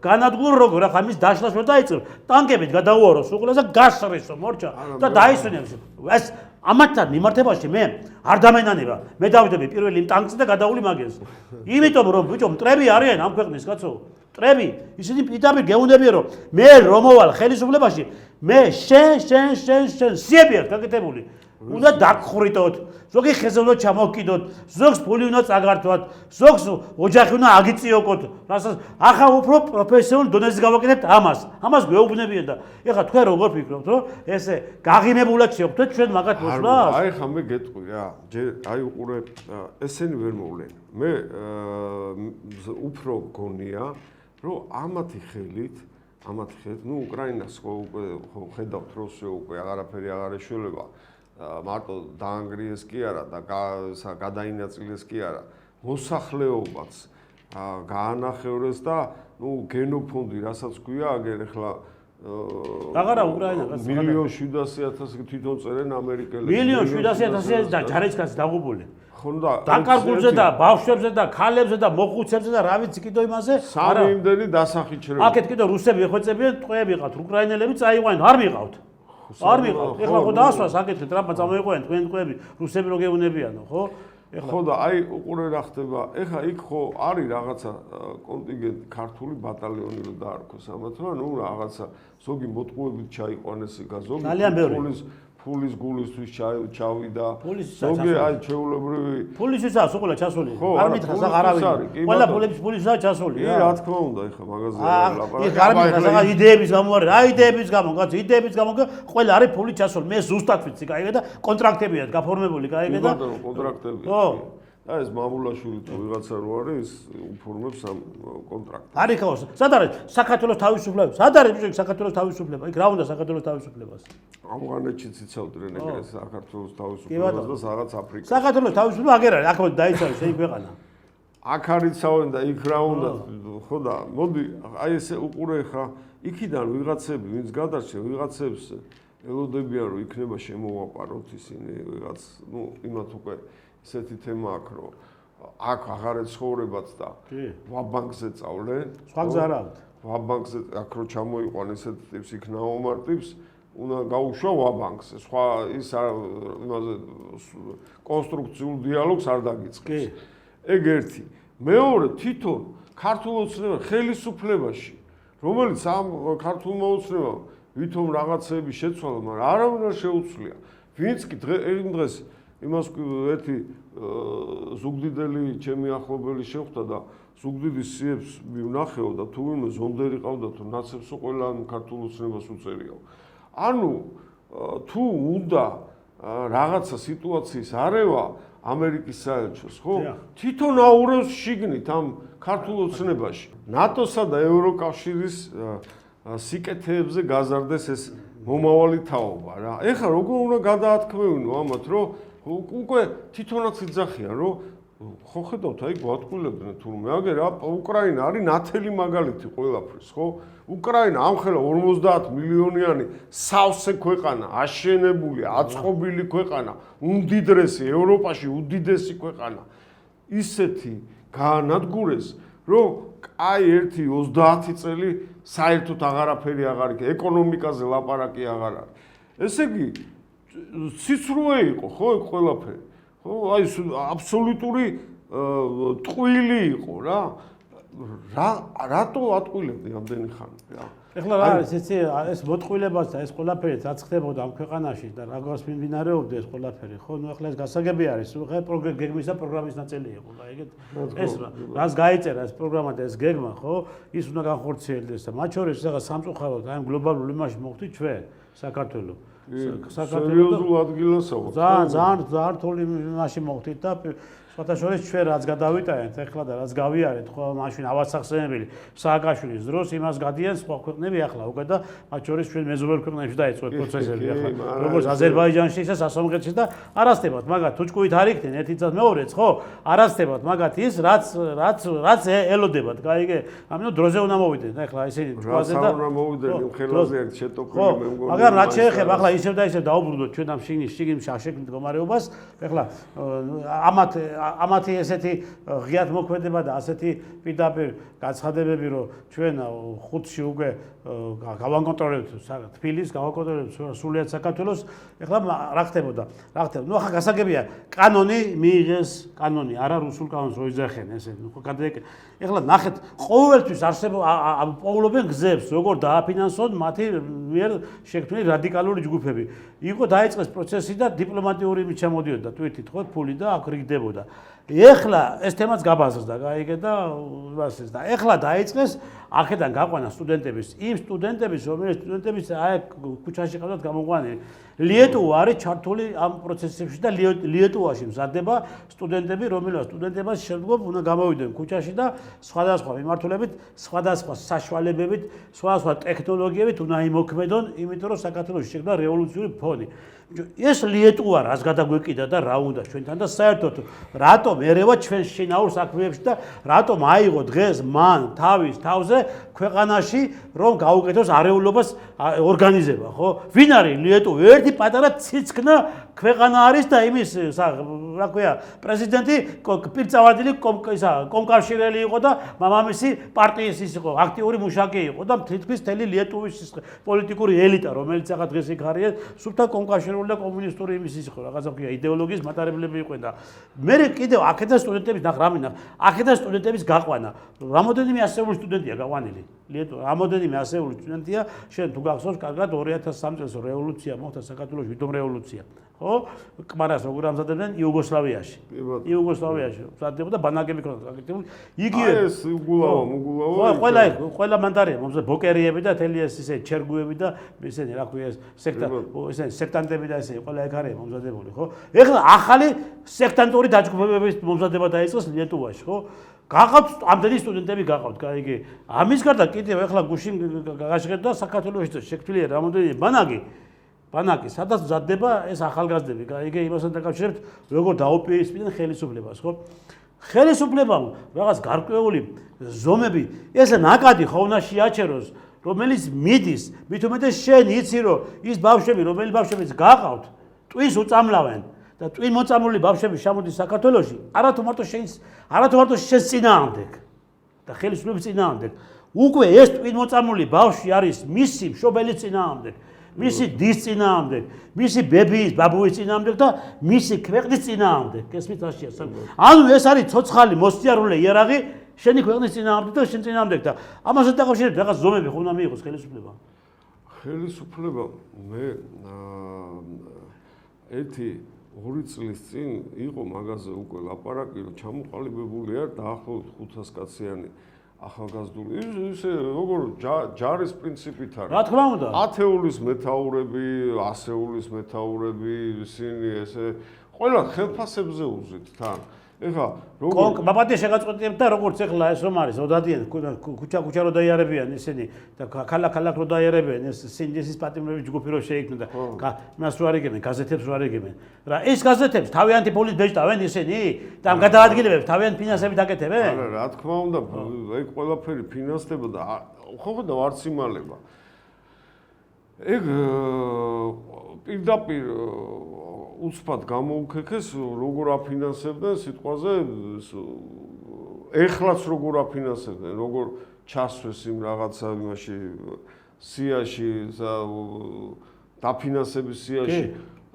განადგურო როგორ ახლა მის დაშლას ვერ დაიწყებ ტანკებით გადაუაროს უყურეს და გასრესო მორჩა და დაისვენებს ეს ამათთან მიმართებაში მე არ დამენანება მე დავიდები პირველი იმ ტანკზე და გადავული მაგეს იმიტომ რომ ბიჭო მტრები არიან ამ ქვეყნის კაცო მტრები ისინი პირდაპირ გეუნებიან რომ მე რომ მოვალ ხელისუფლებაში მე შენ სიები აქვს გაკეთებული უნდა დაგხრიტოთ ზოგი ხეზე უნდა ჩამოვკიდოთ ზოგს ფული უნდა წაგართვათ ზოგს ოჯახი უნდა აგიწიოკოთ რასაც ახლა უფრო პროფესიონალ დონეზე გავაკეთებთ ამას გვეუბნებიან და ეხლა თქვენ როგორ ფიქრობთ რომ ესე გაღიმებულად შევხვდეთ ჩვენ მაგათ მოსვლას
აი ხა მე გეტყვი რა აი უყურე ესენი ვერ მოვლენ მე უფრო გონია რომ ამათი ხელით ნუ უკრაინას ხო ხედავთ როსე უკვე აღარაფერი აღარ ეშველება მარტო დაანგრიეს კი არა და გადაინაწილეს კი არა მოსახლეობაც გაანახევრეს და ნუ გენოფონდი რასაც ქვია აგერ ეხლა
აღარა უკრაინა
1,700,000 თვითონ წერენ ამერიკელები
1,700,000 და ჯარისკაცი დაღუპული
ხონდა
დაკარგულზე და ბავშვებზე და ქალებზე და მოხუცებზე და რა ვიცი კიდო იმაზე
სამი იმდენი დასახიჩრება
აქეთ კიდო რუსები ეხვეწებიან ტყვეები ყავთ უკრაინელები წაიყვანეთ არ მიყავთ არ მიყავთ ეხლა ხო დაასვას აკეთეთ რა წამოიყვანეთ თქვენ ტყვეები რუსები რო გეუნებიანო ხო
ხო და აი უყურე რა ხდება ეხლა იქ ხო არის რაღაცა კონტინგენტი ქართული ბატალიონი რო დაარქვეს ამათ რა ნუ რაღაცა ზოგი მოტყუებით ჩაიყვანეს ზოგი ფულის გულისთვის ჩავიდა ზოგი აი ჩეულებრივი
ფულისთვისაც უყოლა ჩასული არ მითხრას არავინ ყველა ფულისთვისაც ჩასული
რა თქმა უნდა ეხლა მაღაზიაში
ლაპარაკი არ მითხრას იდეების გამო არის რა იდეების გამო კაცო იდეების გამო ყველა არის ფული ჩასული მე ზუსტად ვიცი კაიგე და კონტრაქტებია გაფორმებული კაიგე და
კონტრაქტები
ხო
და ეს მამულაშვილი თუ ვიღაცა რო არის უფორმებს ამ კონტრაქტს.
არის ხო? სად არის საქართველოს თავისუფლება? სად არის საქართველოს თავისუფლება? იქ რა უნდა საქართველოს თავისუფლებას?
ავღანეთშიც იცავდნენ ეგრე საქართველოს თავისუფლებას და რაღაც აფრიკას.
საქართველოს თავისუფლება აგერ არის, აქ დაიცავენ შენი ქვეყანა.
აქ არიცავენ და იქ რა უნდა ხო და მოდი აი ესე უყურე ხა იქიდან ვიღაცები ვინც გადარჩენ ვიღაცებს ელოდებიან რომ იქნება შემოვაპაროთ ისინი ვიღაც ნუ იმათ უკვე ესეთი თემა აქვს რომ აქ აღარ ეცხოვრებათ და ვაბანკზე წავლენ
სხვა გზა არა აქვს
ვაბანკზე აქ რო ჩამოიყვან ესეთ ტიპს იქ ნაომარ ტიპს უნდა გაუშვა ვაბანკზე სხვა ის იმაზე კონსტრუქციულ დიალოგს არ დაგიწყებს ეგ ერთი მეორე თვითონ ქართულ ოცნება ხელისუფლებაში რომელიც ამ ქართულმა ოცნებამ ვითომ რაღაცები შეცვალა მაგრამ არავინ არ შეუცვლია ვინც კი დღეს იმას ერთი ზუგდიდელი ჩემი ახლობელი შეხვდა და ზუგდიდის სიებს ვნახეო და თუ ვინმე ზონდერი ყავდა თუ ნაცებს ყველა ქართულ ოცნებას უწერიაო. ანუ თუ უნდა რაღაცა სიტუაციის არევა ამერიკის საელჩოს, ხო? თვითონ აურევს შიგნით ამ ქართულ ოცნებაში. ნატოსა და ევროკავშირის სიკეთეებზე გაზარდეს ეს მომავალი თაობა რა. ეხლა როგორ უნდა გადაათქმევინო ამათ, რომ უკვე თვითონაც იძახიან, რომ ხო ხედავთ, აი გვატყუილებდნენ თურმე, აგერ უკრაინა არის ნათელი მაგალითი ყველაფრის, ხო? უკრაინა ამხელა 50 მილიონიანი სავსე ქვეყანა, აშენებული, აწყობილი ქვეყანა, უმდიდრესი ევროპაში უდიდესი ქვეყანა. ისეთი გაანადგურეს, რომ აი ერთი 30 წელი საერთოდ აღარაფერი აღარ იქ, ეკონომიკაზე ლაპარაკი აღარ არის. ესე იგი სიცრუე იყო ხო ეგ ყველაფერი ხო აი აბსოლუტური ტყვილი იყო რა რატო ატყუილებდი ამდენი ხანი რა
ეხლა რა არის ეს მოტყუილებას და ეს ყველაფერი რაც ხდებოდა ამ ქვეყანაში და როგორ მიმდინარეობდა ეს ყველაფერი ხო ნუ ეხლა ეს გასაგები არის ხე გეგმის და პროგრამის ნაწილი იყო გაიგეთ ეს რას გაიწერა ეს პროგრამა და ეს გეგმა ხო ის უნდა განხორციელდეს და მათ შორის რაღაც სამწუხაროდ აი გლობალურ იმაში მოხდით ჩვენ საქართველოს
სერიოზულ ადგილასაო
ძალიან რთული იმაში მოხდით და სხვათა შორის ჩვენ რაც გადავიტანეთ ეხლა და რაც გავიარეთ ხო მაშინ ავასახსენებელი სააკაშვილის დროს იმას გადიან სხვა ქვეყნები ახლა უკვე და მათ შორის ჩვენ მეზობელ ქვეყნებში დაიწყო პროცესები ახლა როგორც აზერბაიჯანში ისე სასამართლოში და არასდებათ მაგათ თუჭკუით არ იქნენ ერთი წელს მეორეც ხო არასდებათ მაგათ ის რაც ელოდებათ გაიგე ამიტომ დროზე უნდა მოვიდნენ ახლა ისინი
თვალზე და უნდა მოვიდნენ ხელაზე აქ შეტოქილი მე მგონი
მაგრამ რაც შეეხება ახლა ისევ და ისევ დაუბრუნდოთ ჩვენ ამ შიგნით შაშექმნით მდგომარეობას ახლა ამათი ესეთი ღიად მოქმედება და ასეთი პირდაპირ გაცხადებები რომ ჩვენ 5-ში უკვე გავანკონტროლებთ თბილისს გავანკონტროლებთ სრულიად საქართველოს ეხლა რა ხდებოდა ნუ ახლა გასაგებია კანონი მიიღეს კანონი არა რუსულ კანონს რო იძახენ ესე ხო ეხლა ნახეთ ყოველთვის პოულობენ გზებს როგორ დააფინანსონ მათი მიერ შექმნილი რადიკალური ჯგუფები იყო დაიწყეს პროცესი და დიპლომატიური იმით ჩამოდიოდა თვითით ხო ფული და აქ რიგდებოდა ეხლა ეს თემაც გაბაზრდა გაიგე და ვასეს და ეხლა დაიწყეს აქედან გაყვანა სტუდენტების იმ სტუდენტების რომელიც სტუდენტების აი ქუჩაში ყავდათ გამოყვანილი ლიეტუვა არის ჩართული ამ პროცესებში და ლიეტუვაში მზადდება სტუდენტები რომელსაც სტუდენტებას შემდგომ უნდა გამოვიდნენ ქუჩაში და სხვადასხვა მიმართულებით სხვადასხვა საშუალებებით სხვადასხვა ტექნოლოგიებით უნდა იმოქმედონ იმიტომ რომ საქართველოში შექმნა რევოლუციური ფონი ეს ლიეტუვა რას გადაგვეკიდა და რა უნდა ჩვენთან და საერთოდ რატომ რატომ ერევა ჩვენ შინაურ საქმეებში და რატომ აიღო დღეს მან თავის თავზე ქვეყანაში რომ გაუკეთოს არეულობას ორგანიზება, ხო? ვინ არის ლიეტოვი? ერთი პატარა ციცქნა ქვეყანა არის და იმის რა ქვია, პრეზიდენტი პირწავადილი კომკავშირელი იყო და მამამისი პარტიის ის იყო, აქტიური მუშაკი იყო და თითქმის მთელი ლიეტოვის პოლიტიკური ელიტა, რომელიც ახლა დღეს იქ არის, სულთან კომკავშირული და კომუნისტური იმის ის იყო, რაღაცა ქვია, იდეოლოგიის მატარებლები იყვნენ და მე კიდევ აქედან სტუდენტების აქედან სტუდენტების გაყვანა. რამოდენიმე ასეული სტუდენტია გაყვანილი. ლიეტო, რამოდენიმე ასეული სტუდენტია, შენ თუ გახსოვს, კარგად 2003 წელს რევოლუცია მოხდა საქართველოში, ვითომ რევოლუცია. ხო? კმარას როგორ ამზადებდნენ იუგოსლავიაში. იუგოსლავიაში მზადდებოდა ბანაკები ქონდა გაკეთებული. იგივე
ეს უგულავა.
ყველა მანდარია, მომზადდა ბოკერიები და თელი ეს ისე ჩერგუები და ისინი რა ქვია ეს სექტანტები და ესე ყველა ეგ არის მომზადებული, ხო? ეხლა ახალი სექტანტური დაჯგუფებების მომზადება დაიწყეს ლიეტოვაში, ხო? გაყავთ ამდენი სტუდენტები გაყავთ, იგი ამის გარდა კიდევ ეხლა გუშინ გაშღერდა საქართველოში შექმნილია რამოდენიმე ბანაკი, სადაც მზადდება ეს ახალგაზრდები, იგი იმასთან დაკავშირებით, როგორ დაუპირისპირდნენ ხელისუფლებას, ხო? ხელისუფლებამ რაღაც გარკვეული ზომები, ესე ნაკადი ხო უნდა შეაჩეროს, რომელიც მიდის, მით უმეტეს შენ იცი რომ ის ბავშვები, რომელი ბავშვებიც გაყავთ, ტვინს უწამლავენ და ტვინ მოწამლული ბავშვები შემოდის საქართველოში, არათუ მარტო შენ წინააღმდეგ და ხელისუფლების წინააღმდეგ. უკვე ეს ტვინ მოწამლული ბავშვი არის მისი მშობელი წინააღმდეგ. მისი დის წინააღმდეგ, მისი ბებიის, ბაბუის წინააღმდეგ და მისი ქვეყნის წინააღმდეგ. გესმით რაშია? ანუ ეს არის ცოცხალი მოსწიარულე იარაღი შენი ქვეყნის წინააღმდეგ და შენ წინააღმდეგ და ამასთან დაკავშირებით რაღაც ზომები ხო უნდა მიიღოს ხელისუფლებამ.
ხელისუფლებამ მე ერთი 2 წლის წინ იყო მაგაზე უკვე ლაპარაკი, რომ ჩამოყალიბებული არ დაახლოებით 500 კაციანი ახალგაზრდული ისე როგორ ჯარის პრინციპით არის.
რა თქმა უნდა.
ათეულის მეთაურები, ასეულის მეთაურები, ისინი ესე ყველა ხელფასებზე უზეთ თან. ეხლა
როგორ ბაბადე შეგაწყვეტიებთ და როგორც ეხლა ეს რომ არის, ოდადიან ქუჩა რო დაიარებიან ისინი და ქალაქ რო დაიარებიან ეს სინდისის პატიმრების ჯგუფი რო შეიქმნა და მას რო არიგებენ, გაზეთებს რო არიგებენ. რა ეს გაზეთებს თავიანთი ფულით ბეჭდავენ ისინი და ამ გადაადგილებებს თავიანთი ფინანსებით აკეთებენ?
არა, რა თქმა უნდა, ეგ ყველაფერი ფინანსდება და ხო და არც იმალება. ეგ პირდაპირ უცბად გამოუქეკეს როგორ აფინანსებდნენ სიტყვაზე ეხლაც როგორ აფინანსებდნენ როგორ ჩასვეს იმ რაღაცა იმაში სიაში დაფინანსების სიაში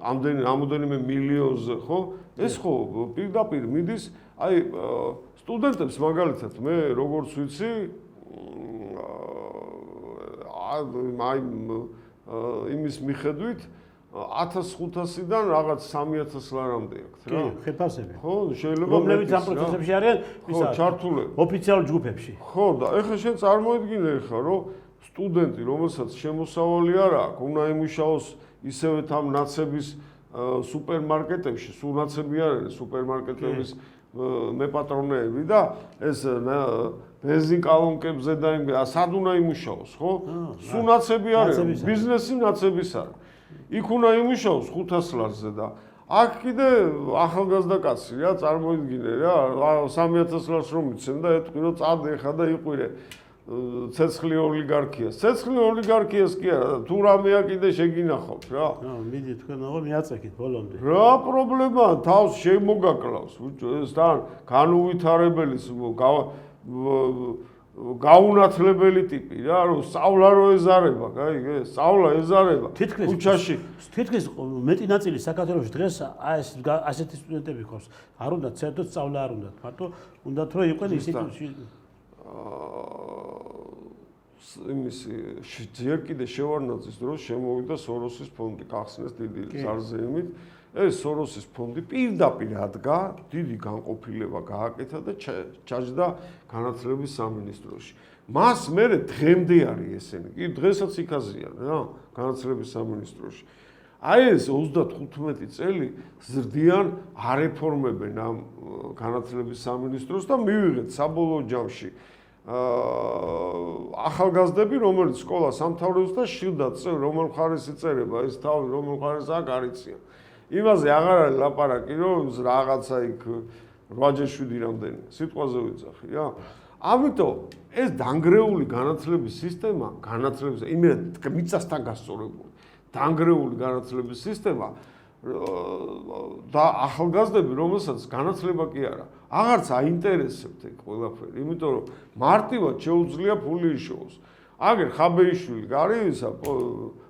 ამდენიმე მილიონზე ხო ეს ხო პირდაპირ მიდის აი სტუდენტებს მაგალითად მე როგორც ვიცი აი იმის მიხედვით 1500-დან რაღაც 3000 ლარამდე აქვს რა. კი,
ხელფასები.
ხო, შეიძლება
რომლებიც ამ პროცესებში არიან,
ხო, ჩართულები.
ოფიციალურ ჯგუფებში.
ხო, და ეხლა შენ წარმოიდგინე ხა, რომ სტუდენტი, რომელსაც შემოსავალი არ აქვს, უნდა იმუშაოს ისევე თან ნაცების სუპერმარკეტებში, სულ ნაცები არის სუპერმარკეტების მეპატრონეები და ეს ბენზინკალონკებზე და იმ სად უნდა იმუშაოს, ხო? სულ ნაცები არის, ბიზნესი ნაცების არის. იქ უნდა იმუშაოს 500 ლარზე და აქ კიდე ახალგაზრდა კაცი რა წარმოიდგინე რა 3000 ლარს რომ მიცემ და ეთქვი რომ წადე ხა და იყვირე ცეცხლი ოლიგარქიას. ცეცხლი ოლიგარქიას კი არა, თუ რამეა კიდე შეგინახავთ რა.
მიდი თქვენ აღო მიაწექით ბოლომდე.
რა პრობლემაა, თავს შემოგაკლავს. ეს თან განუვითარებელის გაუნათლებელი ტიპი რა, რომ სწავლა რო ეზარება, გაიგე? სწავლა ეზარება. ქუჩაში
თითქმის მეტი ნაწილი საქართველოს დღეს ასეთი სტუდენტები ხავს. არ უნდა ცერდოთ სწავლა არ უნდა. მარტო უნდათ რომ იყვნენ ინსტიტუტში. იმისი ჯერ კიდე შევარნაძის დროს შემოვიდა სოროსის ფონდი, გახსნეს დიდი ზარზეიმით. ეს სოროსის ფონდი პირდაპირ ადგა, დიდი განყოფილება გააკეთა და ჩაჯდა განათლების სამინისტროში. მას მერე დღემდე არის ესენი. კი დღესაც იქაზიან რა, განათლების სამინისტროში. აი ეს 35 წელი ზრდიან არეფორმებენ ამ განათლების სამინისტროს და მივიღეთ საბოლოო ჯამში ახალგაზრდები, რომელიც სკოლას ამთავრებს და შილდად წევ, რომელ მხარეს იწერება ეს თავი, რომელ მხარეს აქ არიციან. იმაზე აღარ არის ლაპარაკი, რომ რაღაცა იქ
8-7 რამდენი სიტყვაზე ვიძახი რა. ამიტომ ეს დანგრეული განათლების სისტემა, იმედ მიწასთან გასწორებული დანგრეული განათლების სისტემა და ახალგაზრდები, რომელსაც განათლება კი არა, აღარც აინტერესებთ ეგ ყველაფერი, იმიტომ რომ მარტივად შეუძლია ფული იშოვოს. აგერ ხაბეიშვილი არის ისა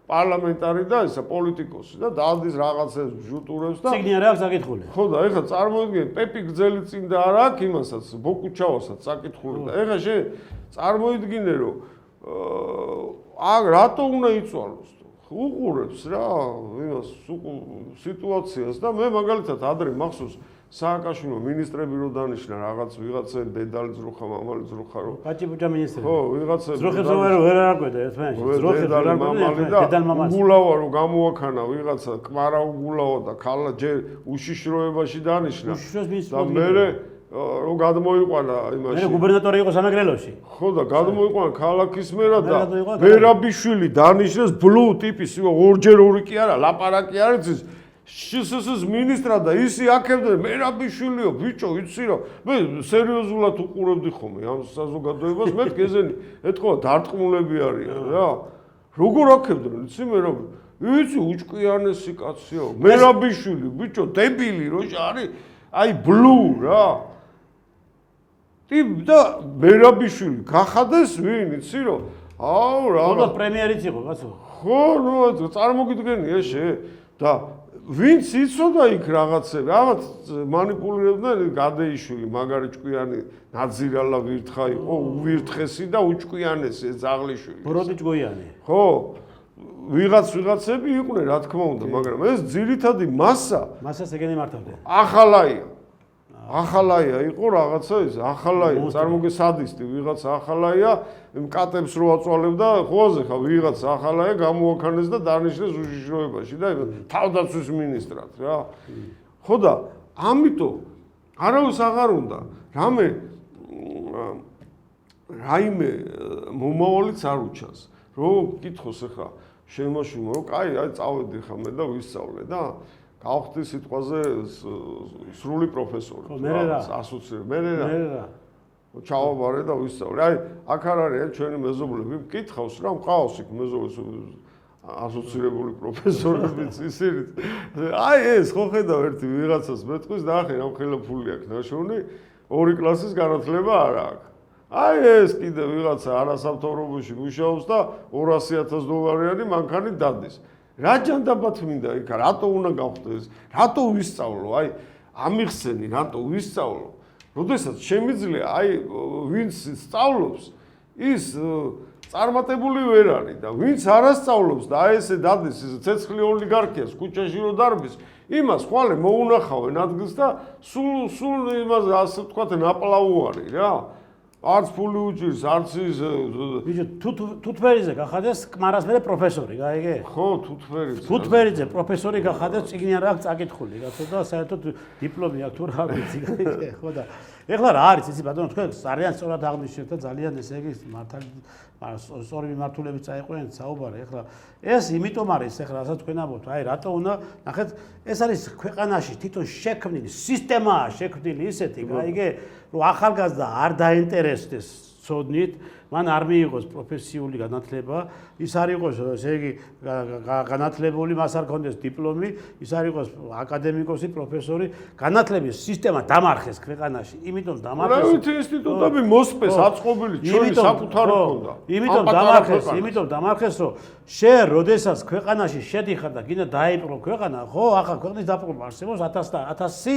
პარლამენტარი და ისა პოლიტიკოსი და დადის რაღაცებს ჟუტურებს და
ციგნი არ აქვს საკითხული.
ხო და ეხლა წარმოიდგინე პეპი გძელი წინ და არ აქვს იმასაც ბოკუჩავასაც საკითხული და ეხლა შენ წარმოიდგინე რომ რატო უნდა იწვალოს უყურებს რა იმას სიტუაციას და მე მაგალითად ადრე მახსოვს სააკაშვილო ministrები რო დანიშნა რაღაც ვიღაცა დედალი ზრუხა მამალი ზრუხა რო
კაჭიბუჭა ministrები
ხო ვიღაცა
ზრუხებს ვერ არაკვედა ერთმანეთს ზრუხებს ვერ არაკვედა დედალ მამალს
უგულავა რო გამოაქანა ვიღაცა კმარა უგულავა და ქალა ჯერ უშიშროებაში დანიშნა და მე რო გადმოიყვანა იმაში
მე გუბერნატორი იყო სამეგრელოში
ხო და გადმოიყვანა ქალაქის მერა და მერაბიშვილი დანიშნეს ბლუ ტიპის ორჯერ ორი კი არა ლაპარაკი არის ის შსს ministra და ისი აქებდნენ მერაბიშვილიო ბიჭო იცი რომ მე სერიოზულად უყურებდი ხოლმე ამ საზოგადოებას მე გეზენი ეთქვა დარტყმულები არიან რა როგორ აქებდნენ იცი მერაბი იცი უჭკვიანესი კაციო მერაბიშვილი ბიჭო დებილი რო არის აი ბლუ რა ტიპ და მერაბიშვილი გახადეს ვინ იცი რომ აუ რა
ხო პრემიერიც იყო კაცო
ხო ნუ წარმოგიდგენია შე და ვინც იცოდა იქ რაღაცები, ამათ მანიპულირებდნენ გადეიშვილი, მაგარი ჭკვიანი ნაძირალა ვირთხა იყო, უვირთხესი და უჭკვიანესი ეს ძაღლიშვილი.
ბროდი ჭკვიანი.
ხო, ვიღაცები იყვნენ, რა თქმა უნდა, მაგრამ ეს ძირითადი
მასას ეგენი მართავდნენ.
ახალაია იყო რაღაცა ის, ახალაია, წარმოგესადისტი, ვიღაც ახალაია, მკატებს რო აწვალებდა, ხოაზე ხა ვიღაც ახალაია გამოაქანეს და დანიშნეს უშიშროებაში და თავდაცვის ministrად რა. ხო და ამიტომ არავის აღარ უნდა რაიმე მომავალიც არ უჩას. რო კითხოს ახლა შემოშუმო, რომ აი წავედი ხა მე და ვისწავლე და გავხდი სიტყვაზე სრული პროფესორი. ასოცირებული. მე რა. ჩავაბარე და ვისწავლე. აი, აქ არ არის ჩვენი მეზობლები, მკითხავს რა მყავს იქ მეზობლები ასოცირებული პროფესორებიც ისინი. აი ეს ხო ხედავ ერთი ვიღაცას მეტყვის და ახლა რამხელა ფული აქვს ნაშოვნი, 2 კლასის განათლება არ აქვს. აი ეს კიდე ვიღაცა არასამთავრობოში მუშაობს და $200,000 მანქანით დადის. რა ჯანდაბათ მინდა იქ რატო უნდა გავხდეს რატო ვისწავლო აი ამიხსენი რატო ვისწავლო როდესაც შემიძლია აი ვინც სწავლობს ის წარმატებული ვერ არის და ვინც არასწავლობს და აი ესე დადის ეს ცეცხლი ოლიგარქიას ქუჩაში რო დარბის იმას ხვალე მოუნახავენ ადგილს და სულ იმას ასე ვთქვათ ნაპლაუარი რა არც ფული უჭირს, არც ის
ბიჭო, თუთფერიძე გახადეს კმარას მერე პროფესორი, გაიგე?
ხო, თუთფერიძე.
თუთფერიძე პროფესორი გახადეს, წიგნი არ აქვს წაკითხული, კაცო და საერთოდ დიპლომი აქვს თუ რა ვიცი, გაიგე? ხო და ეხლა რა არის იცი ბატონო, თქვენ ძალიან სწორად აღნიშნეთ და ძალიან ესე იგი მართალი სწორი მიმართულებით წაიყვნენ საუბარი. ეხლა ეს იმიტომ არის, ეხლა რასაც თქვენ ამბობთ, აი რატო უნდა ნახეთ, ეს არის ქვეყანაში თვითონ შექმნილი სისტემაა შექმნილი ისეთი, გაიგე? რომ ახალგაზრდა არ დაინტერესდეს ცოდნით, მან არ მიიღოს პროფესიული განათლება, ის არ იყოს, ესე იგი, განათლებული, მას არ ქონდეს დიპლომი, ის არ იყოს აკადემიკოსი, პროფესორი, განათლების სისტემა დამარხეს ქვეყანაში, იმიტომ დამარხეს.
რა ინსტიტუტები მოსპეს აწყობილი, ჩვენი საკუთარი ჰქონდა.
იმიტომ დამარხეს, რომ შენ როდესაც ქვეყანაში შედიხარ და გინდა დაიპყრო ქვეყანა, ხო, ახლა ქვეყნის დაპყრობა არსებობს 1000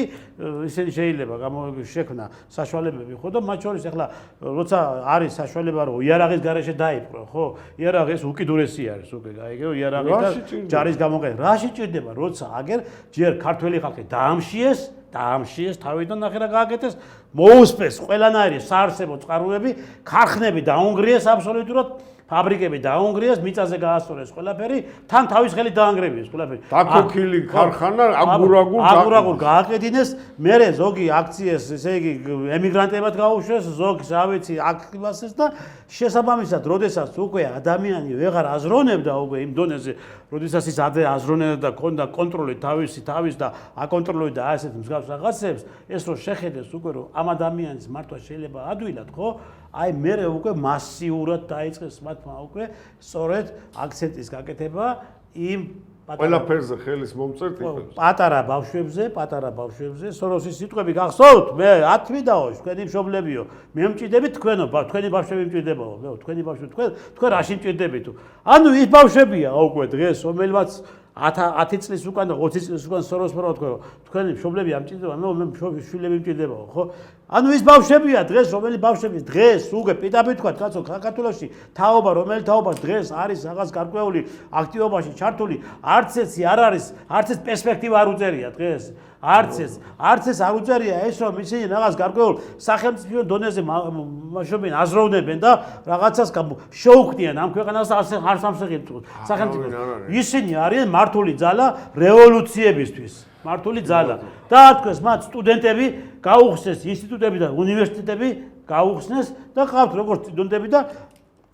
ისინი შეიძლება შექმნა საშუალებები, ხო და მათ შორის ახლა როცა არის საშუალება რომ იარაღის გარეშე დაიპყრო, ხო? იარაღი ეს უკიდურესი არის, უკვე გაიგე, იარაღი და ჯარის გამოყენება. რა შეჭირდება, როცა აგერ ჯერ ქართველი ხალხი დაამშიეს, თავიდან ნახე რა გააკეთეს, მოუსპეს ყველანაირი საარსებო წყაროები, ქარხნები დაუნგრიეს აბსოლუტურად ფაბრიკები დაუნგრიეს, მიწაზე გაასწორეს ყველაფერი, თან თავის ხელით დაანგრევიეს ყველაფერი.
დაქოქილი ქარხანა აგურ-აგურ
გააკეთინეს, მერე ზოგი აქციეს, ესე იგი ემიგრანტებად გაუშვეს, ზოგი ავიცი აქტივასეს და შესაბამისად, როდესაც უკვე ადამიანი ვეღარ აზროვნებდა უკვე იმ დონეზე, როდესაც ის აზროვნებდა და ქონდა კონტროლი თავის და აკონტროლებდა ასეთ მსგავს რაღაცებს, ეს რო შეხედეს უკვე რომ ამ ადამიანის მართვა შეიძლება ადვილად, ხო? აი მერე უკვე მასიურად დაიწყეს მათმა უკვე სწორედ აქცენტის გაკეთება იმ
ყველაფერზე ხელის მომწერტილებს.
პატარა ბავშვებზე, სოროსის სიტყვები გახსოვთ? მე 10 ვიდაო, თქვენი მშობლებიო, მე მჭიდებით თქვენო, თქვენი ბავშვები მჭიდებაო, მე თქვენი ბავშვები თქვენ რაში მჭიდებით? ანუ ის ბავშვებია უკვე დღეს, რომელმაც 10 წლის უკან და 20 წლის უკან სოროსმა რა თქვა, თქვენი მშობლები ამჭიდება, მე შვილები მჭიდებაო, ხო? ანუ ის ბავშვებია დღეს, რომელი ბავშვები დღეს უკვე პირდაპირ თქვა, კაცო, საქართველოში თაობა, რომელი თაობა დღეს არის რაღაც გარკვეული აქტივობაში ჩართული, არც ეცი არ არის, არც ეს პერსპექტივა არ უწერია დღეს. არც ეს არ უწერია ეს რომ ისინი რაღაც გარკვეულ სახელმწიფო დონეზე მაშობენ აზროვნებენ და რაღაცას შეუქმნიან ამ ქვეყანას არ სამსახიობო სახელმწიფო. ისინი არიან მართული ძალა რევოლუციებისთვის. მართული ძალა. დაარქვეს მათ სტუდენტები, გაუხსნეს ინსტიტუტები და უნივერსიტეტები, გაუხსნეს და ყავთ როგორც სტუდენტები და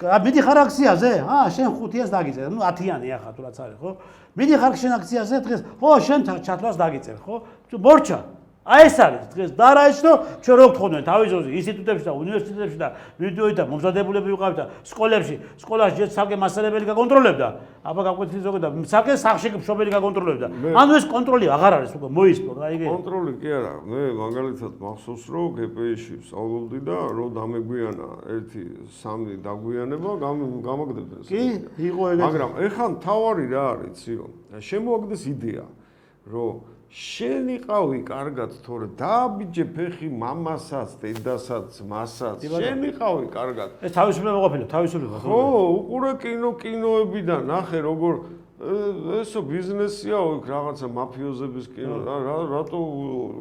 მიდიხარ აქციაზე? შენ 5-იანს დაგიწერ. ნუ 10-იანი ახლა თუ რაც არის, ხო? მიდიხარ შენ აქციაზე დღეს? ხო, შენ ჩათვლას დაგიწერ, ხო? მორჩა. აი ეს არის დღეს და რა ის რომ ჩვენ რო გთხოვდნენ თავის ძროზე ინსტიტუტებში და უნივერსიტეტებში და ვიდეოი და მომზადებულები ვიყავით და სკოლებში ჯერ ცალკე მასწავლებელი გაკონტროლებდა. აბა გაკვეთილი ზოგადად და ცალკე სახლში მშობელი გაკონტროლებდა. ანუ ეს კონტროლი აღარ არის უკვე მოისპო რა იგი.
კონტროლი კი არა, მე მაგალითად მახსოვს რომ GPI-ში ვსწავლობდი და რო დამეგვიანა 1-3 დაგვიანება გამაგდებდნენ.
კი, იყო ეგეთი.
მაგრამ ეხლა თავარი რა არის, ციო? შემოაგდეს იდეა, რომ შენ იყავი კარგად თორე დააბიჯე ფეხი მამასაც, დედასაც, მასაც. შენ იყავი კარგად.
ეს თავისუფლება ყოფილა, თავისუფლება.
ხო, უყურე კინოებიდან, ნახე როგორ ესო ბიზნესია იქ რაღაცა მაფიოზების კინო. რატო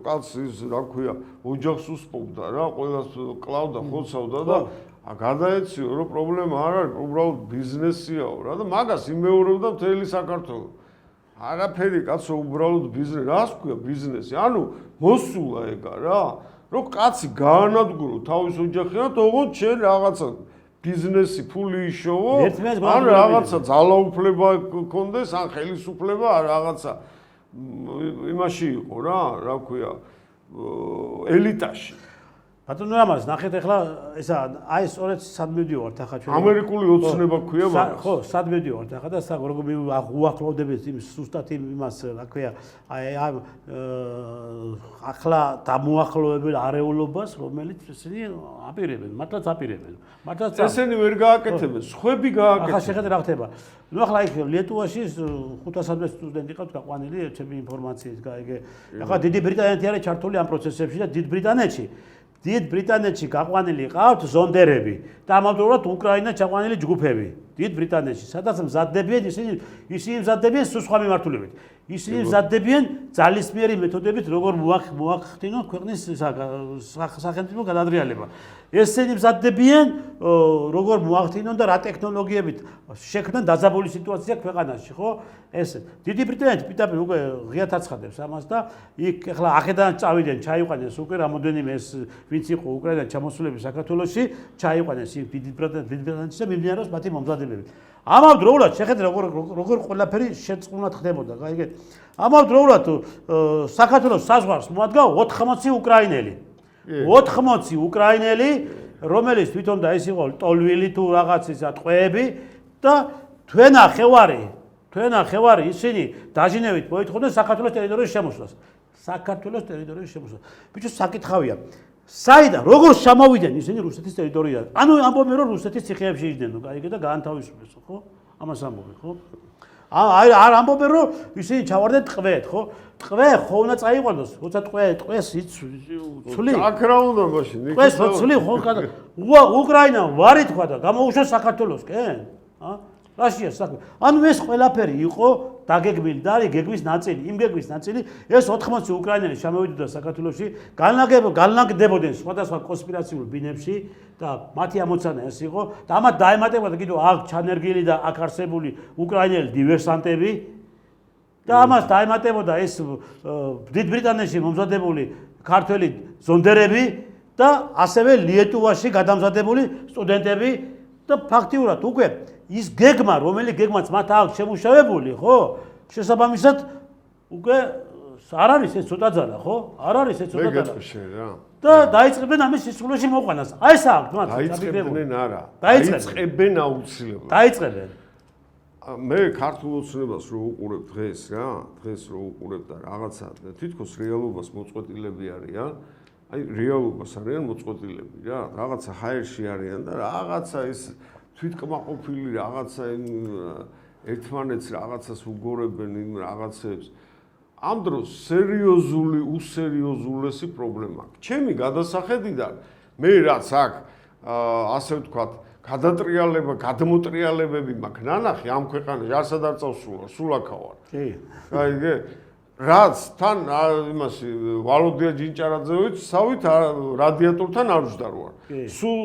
კაცის რა ქვია, ოჯახს უსპობდა რა, ყველას კლავდა, ხოცავდა და გადაეციო რომ პრობლემა არ არის, უბრალოდ ბიზნესიაო რა და მაგას იმეორებდა მთელი საქართველო. არაფერი კაცო უბრალოდ ბიზნესი, რას ქვია ბიზნესი? ანუ მოსულა ეგა რა, რომ კაცი გაანადგურო თავის ოჯახი და თողოთ შენ რაღაცა ბიზნესი ფული იშოვო, ან რაღაცა ძალაუფლება გქონდეს, ან ხელისუფლება რაღაცა იმაში იყო რა ქვია ელიტაში.
ბატონო რამაზ, ნახეთ ახლა ესა აი სწორედ სად მივდივართ ახლა ჩვენ
ამერიკული ოცნება ქვია მაგას.
ხო, სად მივდივართ ახლა და როგორ უახლოვდებით იმ სუსტად იმას რა ქვია აი ახლა დამოახლოვებელ არეულობას, რომელიც ისინი აპირებენ, მართლაც აპირებენ. მართლაც
ესენი ვერ გააკეთებენ, სხვები გააკეთებენ.
ახლა შეხედე რა ხდება. ნუ ახლა იქ ლიტვაში 500-მდე სტუდენტი ყავთ გაყვანილი ჩემი ინფორმაციით გაიგე. ახლა დიდი ბრიტანეთი არის ჩართული ამ პროცესებში და დიდ ბრიტანეთში გაყვანილი ყავთ ზონდერები და ამავდროულად უკრაინა ჩაყვანილი ჯგუფები დიდ ბრიტანეთში, სადაც მზადდებიან ისინი მზადდებიან სხვა მიმართულებით. ისინი მზადდებიან ძალისმიერი მეთოდებით, როგორ მოახდინონ ქვეყნის სახელმწიფო გადატრიალება. ესენი მზადდებიან, როგორ მოახდინონ და რა ტექნოლოგიებით შექმნან დაძაბული სიტუაცია ქვეყანაში, ხო? ეს დიდი ბრიტანეთი პირდაპირ უკვე ღიად აცხადებს ამას და იქ ახლა ახედან წავიდნენ, ჩაიყვანეს უკვე რამოდენიმე ეს ვინც იყო უკრაინიდან ჩამოსულები საქართველოში, ჩაიყვანეს იქ დიდი ბრიტანეთში და მიმდინარეობს მათი მომზადებები. ამავდროულად შეხედე როგორ ყველაფერი შეწყვნად ხდებოდა, გაიგე? ამავდროულად საქართველოს საზღვარს მოადგა 80 უკრაინელი. 80 უკრაინელი, რომელიც თვითონ და ის იყო ტოლვილი თუ რაღაც ისა ტყვეები და თქვენ ახევარი ისინი დაჟინებით მოითხოვდნენ საქართველოს ტერიტორიის შემოსვლას. ბიჭო საკითხავია. საიდან როგორ შემოვიდნენ ისინი რუსეთის ტერიტორიიდან? ანუ ამბობენ რომ რუსეთის ციხეებში იჯდნენ, გაიგე და გაანთავისუფლეს, ხო? ამას ამბობენ, ხო? არ ამბობენ რომ ისინი ჩავარდნენ ტყვედ, ხო? ტყვე ხო უნდა წაიყვანოს, როცა ტყვეს იცვლი.
აქ რა უნდა მაშინ?
ტყვეს ცვლი ხო უკრაინა ვარი თქვა და გამოუშვა საქართველოსკენ, რაშია საქმე? ანუ ეს ყველაფერი იყო დაგეგმილი და არის გეგმის ნაწილი, იმ გეგმის ნაწილი, ეს 80 უკრაინელი შემოვიდოდა საქართველოში, განლაგდებოდნენ სხვადასხვა კონსპირაციულ ბინებში და მათი ამოცანა ეს იყო და ამათ დაემატებოდა კიდევ აქ ჩანერგილი და აქ არსებული უკრაინელი დივერსანტები და ამას დაემატებოდა ეს დიდ ბრიტანეთში მომზადებული ქართველი ზონდერები და ასევე ლიეტუვაში გადამზადებული სტუდენტები და ფაქტიურად უკვე ის გეგმა, რომელიც გეგმაც მათ აქვს შემუშავებული, ხო? შესაბამისად უკვე არ არის ეს ცოტა ძალა, ხო? არ არის ეს ცოტა ძალა. და დაიწყებენ ამის სისხლში მოყვანას. აი ეს აქვს მათ.
დაიწყებდნენ არა. დაიწყებენ აუცილებლად.
დაიწყებენ.
მე ქართულ ოცნებას რო უყურებ დღეს რა, დღეს რო უყურებ და რაღაცა თითქოს რეალობას მოწყვეტილები არიან. აი რეალობას არიან მოწყვეტილები რა. რაღაცა ჰაერში არიან და რაღაცა ის თვითკმაყოფილი რაღაცა ერთმანეთს რაღაცას უგორებენ იმ რაღაცებს. ამ დროს სერიოზული, უსერიოზულესი პრობლემა აქვს. ჩემი გადასახედიდან მე რაც აქ ასე ვთქვათ, გადმოტრიალებები მაქვს ნანახი ამ ქვეყანაში არსად არ წავსულა, სულ აქა ვარ. კი. აი რაც თან იმასი ვალოდია ჯინჭარაძევით სავით რადიატორთან არ ვждარ ვარ. სულ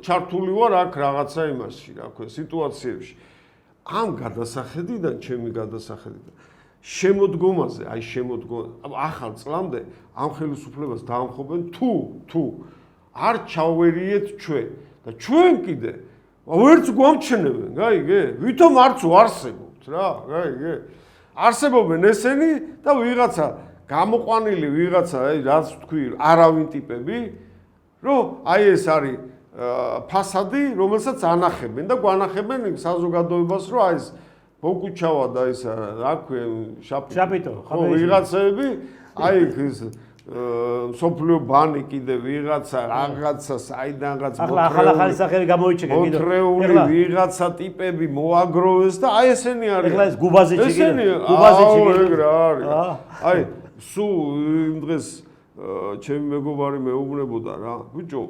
ჩართული ვარ აქ რაღაცა იმასში, რა ქვია, სიტუაციებში. ამ გადასახედიდან, ჩემი გადასახედიდან შემოდგომაზე, აი ახალ წლამდე ამ ხელისუფლებას დაამხობენ თუ არ ჩავერიეთ ჩვენ და ჩვენ კიდე ვერც გვამჩნევენ, გაიგე? ვითომ არც ვარსებობთ რა, გაიგე? არსებობენ ესენი და ვიღაცა გამოყვანილი ვიღაცა, აი რაც თქვი, არავინ ტიპები, რომ აი ეს არის ფასადი, რომელსაც ანახებენ და გვანახებენ საზოგადოებას, რომ აი ეს ბოკუჩავა და ის რა ქვია, შაპიტო, ხო, ვიღაცები, აი ეს სოფლიო ბანი კიდე ვიღაცა რაღაცა საიდანღაც
ახალი სახელი გამოიჩეკე კიდე
მოთრეული ვიღაცა ტიპები მოაგროვეს და აი ესენი არის
ეხლა ეს გუბაზიჩი
კიდე გუბაზიჩი ეგრე არის აი სულ იმ დღეს ჩემი მეგობარი მეუბნებოდა რა ბიჭო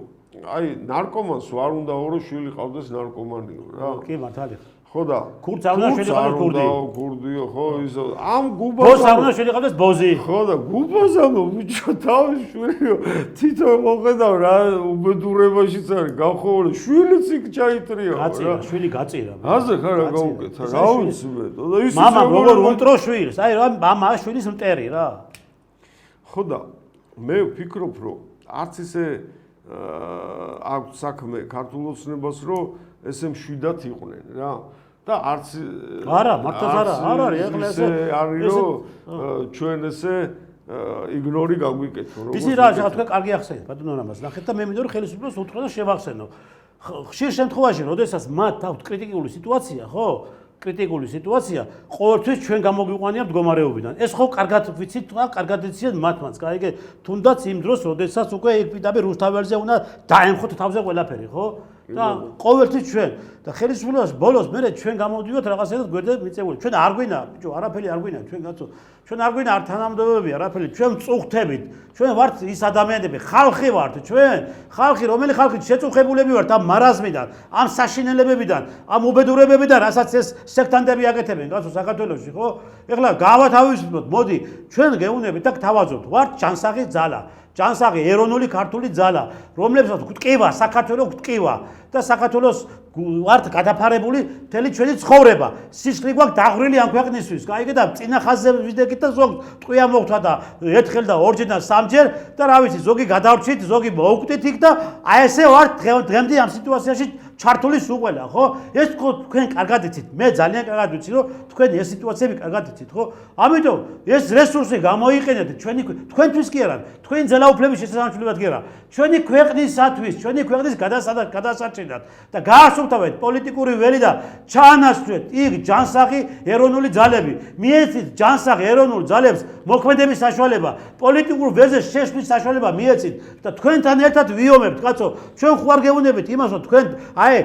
აი ნარკომანს არ უნდა ორო შვილი ყავდეს ნარკომანიო რა
კი მართალია
ხო და
ქურდს არ უნდა შვილი ყავდეს ქურდი
ქურდიო ხო ის ამ გუბაზს
ბოს არ უნდა შვილი ყავდეს ბოზი
ხო და გუბაზამო ბიჭო თავი შვილიო თვითონ მოხედავ რა უბედურებაშიც არის გავხოვრო შვილიც იქ ჩაიტრიო
გაწირა შვილი გაწირა
აზე ხარ რა გაუკეთა რა ვიცი მე და ის
მამა როგორ უტრო შვილს აი რა მამა შვილის მტერი რა
ხო და მე ვფიქრობ რომ არც ისე აქვს საქმე ქართულ ოცნებას რომ ესე მშვიდად იყვნენ რა და არც
არა მართლაც არ არის ეხლა
ესე არის რომ ჩვენ ესე იგნორი გაგვიკეთო
როგორ ისი რა თქვა კარგი ახსენეთ ბატონო რამას ნახეთ და მე მინდა რომ ხელისუფლებას უთხრა და შევახსენო ხშირ შემთხვევაში როდესაც მათ აქვს კრიტიკული სიტუაცია ხო კრიტიკული სიტუაცია ყოველთვის ჩვენ გამოგვიყვანია მდგომარეობიდან ეს ხო კარგად ვიცით რა კარგად იციან მათმაც გაიგე თუნდაც იმ დროს როდესაც უკვე პირდაპირ რუსთაველზე უნდა დაემხოთ თავზე ყველაფერი ხო და ყოველთვის ჩვენ და ხელისუფლებას ბოლოს მე ჩვენ გამოვდივართ რაღაცეულად გვერდზე მიწეული ჩვენ არ გვინა ბიჭო არაფერი არ გვინა ჩვენ კაცო ჩვენ არ გვინა არ თანამდებობები არაფერი ჩვენ წუხთებით ჩვენ ვართ ის ადამიანები ხალხი ვართ ჩვენ ხალხი რომელი ხალხი შეწუხებულები ვართ ამ მარაზმიდან ამ საშინელებებიდან ამ უბედურებებიდან რასაც ეს სექტანტები აკეთებენ კაცო საქართველოში ხო ეხლა გავათავისუფლოთ მოდი ჩვენ გეუნებით და გთავაზობთ ვართ ჯანსაღი ძალა ჯანსაღი ეროვნული ქართული ძალა რომლებსაც გვტკივა საქართველოს გვტკივა და საქართველოს ვართ გადაფარებული მთელი ჩვენი ცხოვრება სისხლი გვაქვს დაღვრილი ამ ქვეყნისთვის გაიგე და წინა ხაზზე ვიდეკით და ზოგ ტყვია მოხდა და ერთხელ და ორჯერ და სამჯერ და რა ვიცი ზოგი გადავრჩით ზოგი მოვკვდით იქ და აი ესე ვართ დღემდე ამ სიტუაციაში ჩართული სულ ყველა ხო ეს თქვენ კარგად იცით მე ძალიან კარგად ვიცი რომ თქვენ ეს სიტუაციები კარგად იცით ხო ამიტომ ეს რესურსი გამოიყენეთ თქვენთვის კი არა თქვენ ძალაუფლების შესაძლებლად კი არა ჩვენი ქვეყნისათვის ჩვენი ქვეყნის გადასარჩენად და გაასუფთავეთ პოლიტიკური ველი და ჩაანაცვლეთ იქ ჯანსაღი ეროვნული ძალები მიეცით ჯანსაღი ეროვნულ ძალებს მოქმედების საშუალება პოლიტიკურ ველზე შეშლის საშუალება მიეცით და თქვენთან ერთად ვიომებთ კაცო ჩვენ ხوار გეუნებით იმას რომ თქვენ აი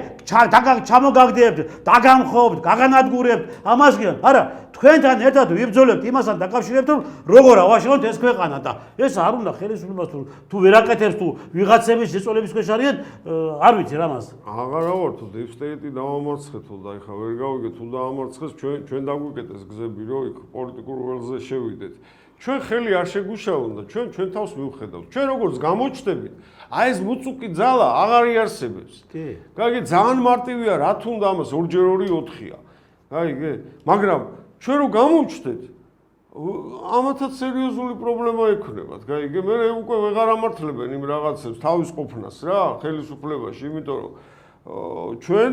ჩამოგაგდებთ, დაგამხობთ, გაგანადგურებთ, ამას გიან. არა, თქვენთან ერთად ვიბრძოლებთ იმასთან დაკავშირებით, რომ როგორ ავაშალოთ ეს ქვეყანა და ეს არ უნდა ხელისუფლებას თუ ვერ აკეთებს თუ ვიღაცების შეწოლების ქვეშ არიან, არ ვიცი რა მას.
აღარა ვარ თუ deep state-ი დავამარცხეთ და ეხა ვერ გავიგეთ თუ დავამარცხეს ჩვენ დაგვიკეტეს გზები რომ იქ პოლიტიკურ ველზე შევიდეთ. ჩვენ ხელი არ შეგუშალონ და ჩვენ თავს მივხედავთ. ჩვენ როგორც გამოჩნდებით, აი ეს მუწუკი ძალა აღარ იარსებებს.
კი.
გაიგე, ძალიან მარტივია, რა თუნდა ამას 2x2 4-ია. გაიგე, მაგრამ ჩვენ რო გამოვჩნდეთ, ამათაც სერიოზული პრობლემა ექნებათ. გაიგე, მე უკვე ვეღარ ამართლებენ იმ რაღაცებს თავის ყოფნას რა, ხელისუფლებაში, იმიტომ რომ ჩვენ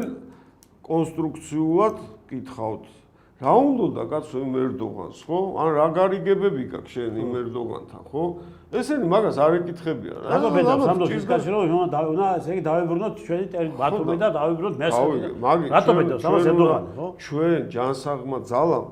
კონსტრუქციულად გითხავთ რა უნდა კაცო იმ ერდოღანს, ხო? ან რა გარიგებები გაქვს შენ იმ ერდოღანთან, ხო? ესენი მაგას არ ეკითხებიან.
რატო ბედავს ამდენ ისკაში რომ უნდა ესე იგი დავებრუნოთ ჩვენი ბათუმი და დავებრუნოთ მესხები. რატო ბედავს ამას ერდოღანი, ხო?
ჩვენ ჯანსაღმა ძალამ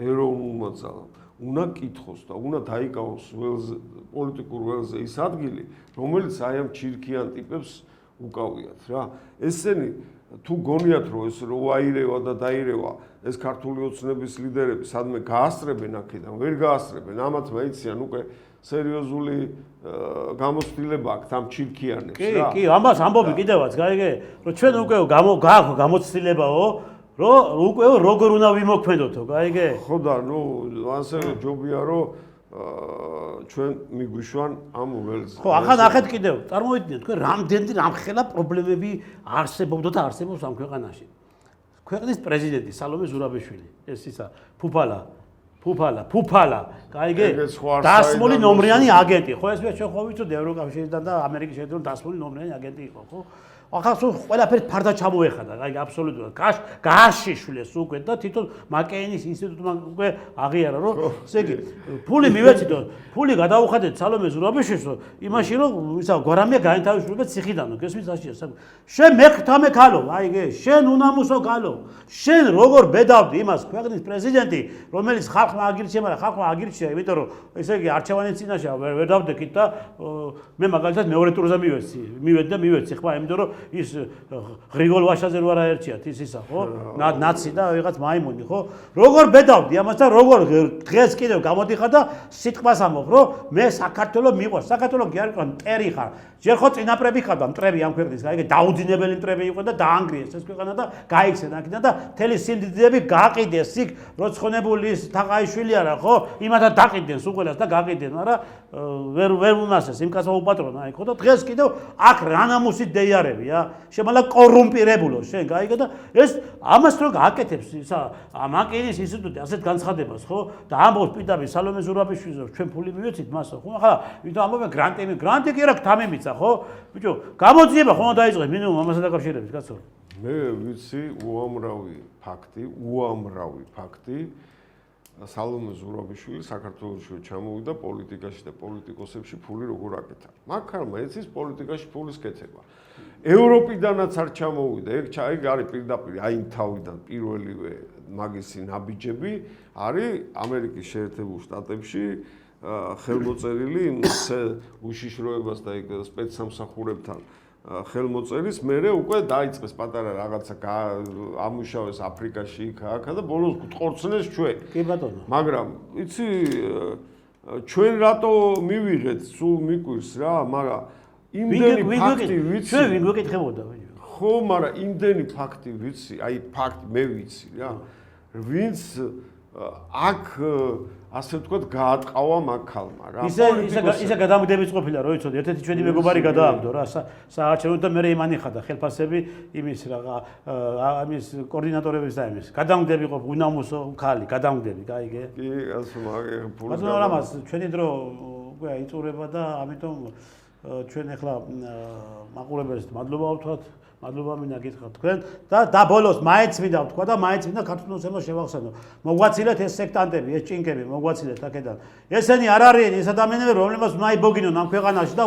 ეროვნულმა ძალამ უნდა კითხოს და უნდა დაიკავოს ველზე პოლიტიკურ ველზე ის ადგილი, რომელიც აი ამ ჩირქიან ტიპებს უკავიათ რა. ესენი თუ გონიათ რომ ეს რო აირევა და დაირევა ეს ქართული ოცნების ლიდერები სადმე გაასწრებენ აქედან, ვერ გაასწრებენ, ამათ მეიციან უკვე სერიოზული გამოცდილება აქვს ამ ჩირქიანებს რა.
კი, ამას ამბობი კიდევაც, გაიგე, რომ ჩვენ უკვე გააქვს გამოცდილებაო, რომ უკვე როგორ უნდა ვიმოქმედოთო, გაიგე?
ხო და ნუ ასევე ჯობია რომ ჩვენ მიგვიშვან ამ ველზე.
ხო, ახლა ნახეთ კიდევ, წარმოიდგინეთ, თქვენ რამდენი რამხელა პრობლემები არსებობდა და არსებობს ამ ქვეყანაში. ქვეყნის პრეზიდენტი სალომე ზურაბიშვილი, ეს ისა ფუფალა, გაიგე? დასმული ნომრიანი აგენტი. ხო, ეს ჩვენ ხო ვიცოდი ევროკავშირიდან და ამერიკის შეერთებული დასმული ნომრიანი აგენტი იყო, ხო? ახლა სულ ყველაფერი ფარდა ჩამოეხადა, აი აბსოლუტურად. გააშიშვლეს უკვე და თვითონ მაკეინის ინსტიტუტმა უკვე აღიარა, რომ ესე იგი ფული მივეცით, ფული გადაუხადეთ სალომე ზურაბიშვილს, იმაში რომ ისა გვარამია გაინთავისუფლება ციხიდანო, გესმის აშია. შენ მეკთამე ქალო, აიგე, შენ უნამუსო ქალო. შენ როგორ ბედავდი იმას ქვეყნის პრეზიდენტი, რომელიც ხალხმა აგირჩია, მაგრამ ხალხმა აგირჩია, იმიტომ რომ ესე იგი არჩევანის წინაშე ვერ დავდექით და მე მაგალითად მეორე ტურზე მივეცი ხმა, იმიტომ რომ ის ღრიგოლ ვაშაძე რო არ აერჩიათ ისა, ხო? ნაცი და ვიღაც მაიმუნი, ხო? როგორ ბედავდი ამას და როგორ დღეს კიდევ გამოდიხარ და სიტყვას ამბობ, რომ მე საქართველოს მიყვარს. საქართველოს კი არ იყო მტერი ხარ. ჯერ ხო წინაპრები ხარ და მტრები ამ ქვეყნის, გაიგე, დაუდინებელი მტრები იყო და დაანგრიეს ეს ქვეყანა და გაიქცენ აქედან და მთელი სიმდიდრეები გაყიდეს იქ, როცხონებულის თაყაიშვილი არა, ხო? იმათა დაყიდენ სუყელას და გაყიდენ, მაგრამ ვერ უნასეს იმ კაცმა უპატრონა იქ, ხო? და დღეს კიდევ აქ რანამუსით დეიარები შემალა კორუმპირებულო შენ გაიგე და ეს ამას რო გააკეთებს ისა მაკეინის ინსტიტუტი ასეთ განცხადებას ხო და ამბობს პირდაპირ სალომე ზურაბიშვილს ჩვენ ფული მივეცით მასო ხო ახლა ვიდრე ამბობენ გრანტი კი რა თამე მიცა ხო ბიჭო გამოძიება ხომ დაიწყეს მინიმუმ ამასთან დაკავშირებით კაცო
მე ვიცი უამრავი ფაქტი სალომე ზურაბიშვილი საქართველოში ჩამოვიდა პოლიტიკაში და პოლიტიკოსებში ფული როგორ აკეთა მაგალითად ეცის პოლიტიკაში ფულის კეთება ევროპიდანაც არ ჩამოვიდა ეგ არის პირდაპირ აი იმ თავიდან პირველივე მაგისი ნაბიჯები არის ამერიკის შეერთებულ შტატებში ხელმოწერილი უშიშროებას და ეგ სპეცსამსახურებთან ხელმოწერის მერე უკვე დაიწყეს პატარა რაღაცა ამუშავეს აფრიკაში იქ და ბოლოს გტყორცნეს ჩვენ
კი ბატონო
მაგრამ იცი ჩვენ რატო მივიღეთ სულ მიკვირს რა მაგრამ იმდენი ფაქტი ვიცი
ჩვენ ვინ გვეკითხებოდა
ხო მაგრამ იმდენი ფაქტი ვიცი აი ფაქტი მე ვიცი რა ვინც აქ ასე ვთქვათ გაატყავა მაგ ქალმა რა
ისე გადამგდებით ყოფილა რო იცოდი ერთ-ერთი ჩვენი მეგობარი გადააგდო რა საარჩევნო და მე იმანი ხადა ხელფასები იმის რა ამის კოორდინატორების და იმის გადამგდები ყოფ უნამუსო ქალი გადამგდები გაიგე
კი ასე მაგ ფულს
მაგრამ ამას ჩვენი დრო უკვე იწურება და ამიტომ ჩვენ ახლა მაყურებელს მადლობა ვთქვათ მადლობა მინდა გითხრათ თქვენ და ბოლოს მაინც მინდა ვთქვა და მაინც მინდა ქართულოსებმა შევახსენო მოგვაცილეთ ეს სექტანტები ეს ჭინკები მოგვაცილეთ აქედან ესენი არ არიან ეს ადამიანები რომლებსაც უნდა იბოგინონ ამ ქვეყანაში და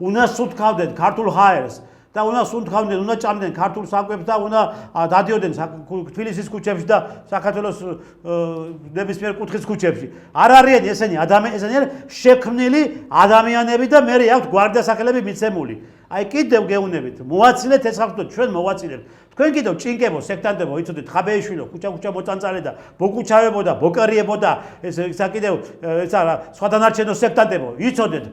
უნდა სუნთქავდნენ ქართულ ჰაერს და უნდა სუნთქავდნენ უნდა ჭამდნენ ქართულ საკვებს და უნდა დადიოდნენ თბილისის ქუჩებში და საქართველოს ნებისმიერ კუთხის ქუჩებში არ არიან ესენი ადამიანები შექმნილი ადამიანები და მე აქვთ გვარდიასახელები მიცემული აი კიდევ გეუნებით, მოაცილეთ ეს ხალხი, ჩვენ მოვაცილებთ. თქვენ კიდევ ჭინკებო, სექტანტებო, იცოდეთ, ხაბეიშვილო, ქუჩა მოწანწალე და ბოკუჩავებო და ბოკერიებო და ეს კიდევ ეს არა, სხვა დანარჩენო სექტანტებო, იცოდეთ,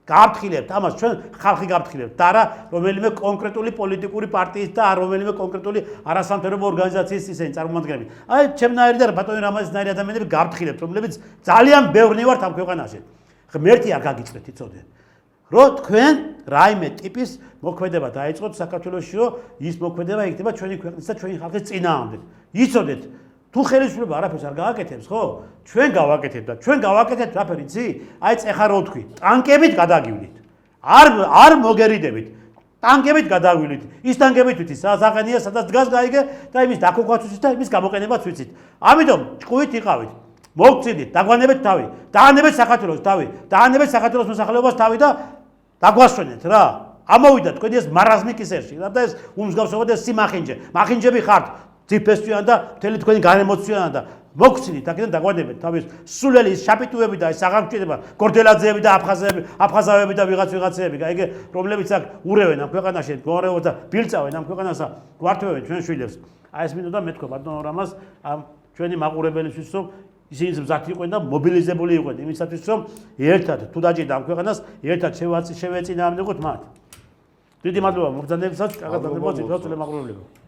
გაფრთხილებთ ამას ჩვენ ხალხი გაფრთხილებთ და არა რომელიმე კონკრეტული პოლიტიკური პარტიის და რომელიმე კონკრეტული არასამთავრობო ორგანიზაციის ისინი წარმომადგენლები. აი ჩემნაირი და ბატონი რამაზნაირი ადამიანები გაფრთხილებთ, რომლებიც ძალიან ბევრნი ვართ ამ ქვეყანაში. ღმერთი არ გაგიწვეთ, იცოდეთ. რომ თქვენ რაიმე ტიპის მოქმედება დაიწყოთ საქართველოში, რომ ის მოქმედება იქნება ჩვენი ქვეყნის და ჩვენი ხალხის წინააღმდეგ. იცოდეთ, თუ ხელისუფლება არაფერს არ გააკეთებს, ხო? ჩვენ გავაკეთებთ და ჩვენ გავაკეთებთ რაფერი იცი? აი ეხა რო თქვი, ტანკებით გადაგივლით. არ მოგერიდებით. ტანკებით გადაგივლით. ის ტანკებით ვიცით, სააღენია, სადაც დგას გაიგე და იმის დაკოქვაც ვიცით და იმის გამოყენებაც ვიცით. ამიტომ ჭკუით იყავით. მოგწიდით, დაგვანებეთ თავი, დაანებეთ საქართველოს თავი, დაანებეთ საქართველოს მოსახლეობას თავი და დაგვასვენეთ რა. ამოვიდა თქვენი ეს მარაზმი კისერში, რა და ეს უმსგავსობა და სიმახინჯე. მახინჯები ხართ, ძიფესწვიან და მთელი თქვენი გარემოცვიან და მოგწიდით, აქედან დაგვანებეთ თავის სულელი ის შაპიტუები და ეს აღარჩენება, გორდელაძეები და აფხაზავები და ვიღაცეები, გაიგე, რომლებიც აქ ურევენ ამ ქვეყანაში, გვარევენ და ბილწავენ ამ ქვეყანას და გვართვევენ ჩვენ შვილებს. აი ეს მინდოდა მეთქვა ბატონო რამას ამ ჩვენი მაყურებელისთვის, რომ ისინი მზად იყვნენ და მობილიზებული იყვნენ იმისათვის, რომ ერთად თუ დაჭირდა ამ ქვეყანას, ერთად შევეწინააღმდეგოთ მათ. დიდი მადლობა მობრძანებისას, კარგად დამდებოთ, ცოტა ლემაყურებლებო.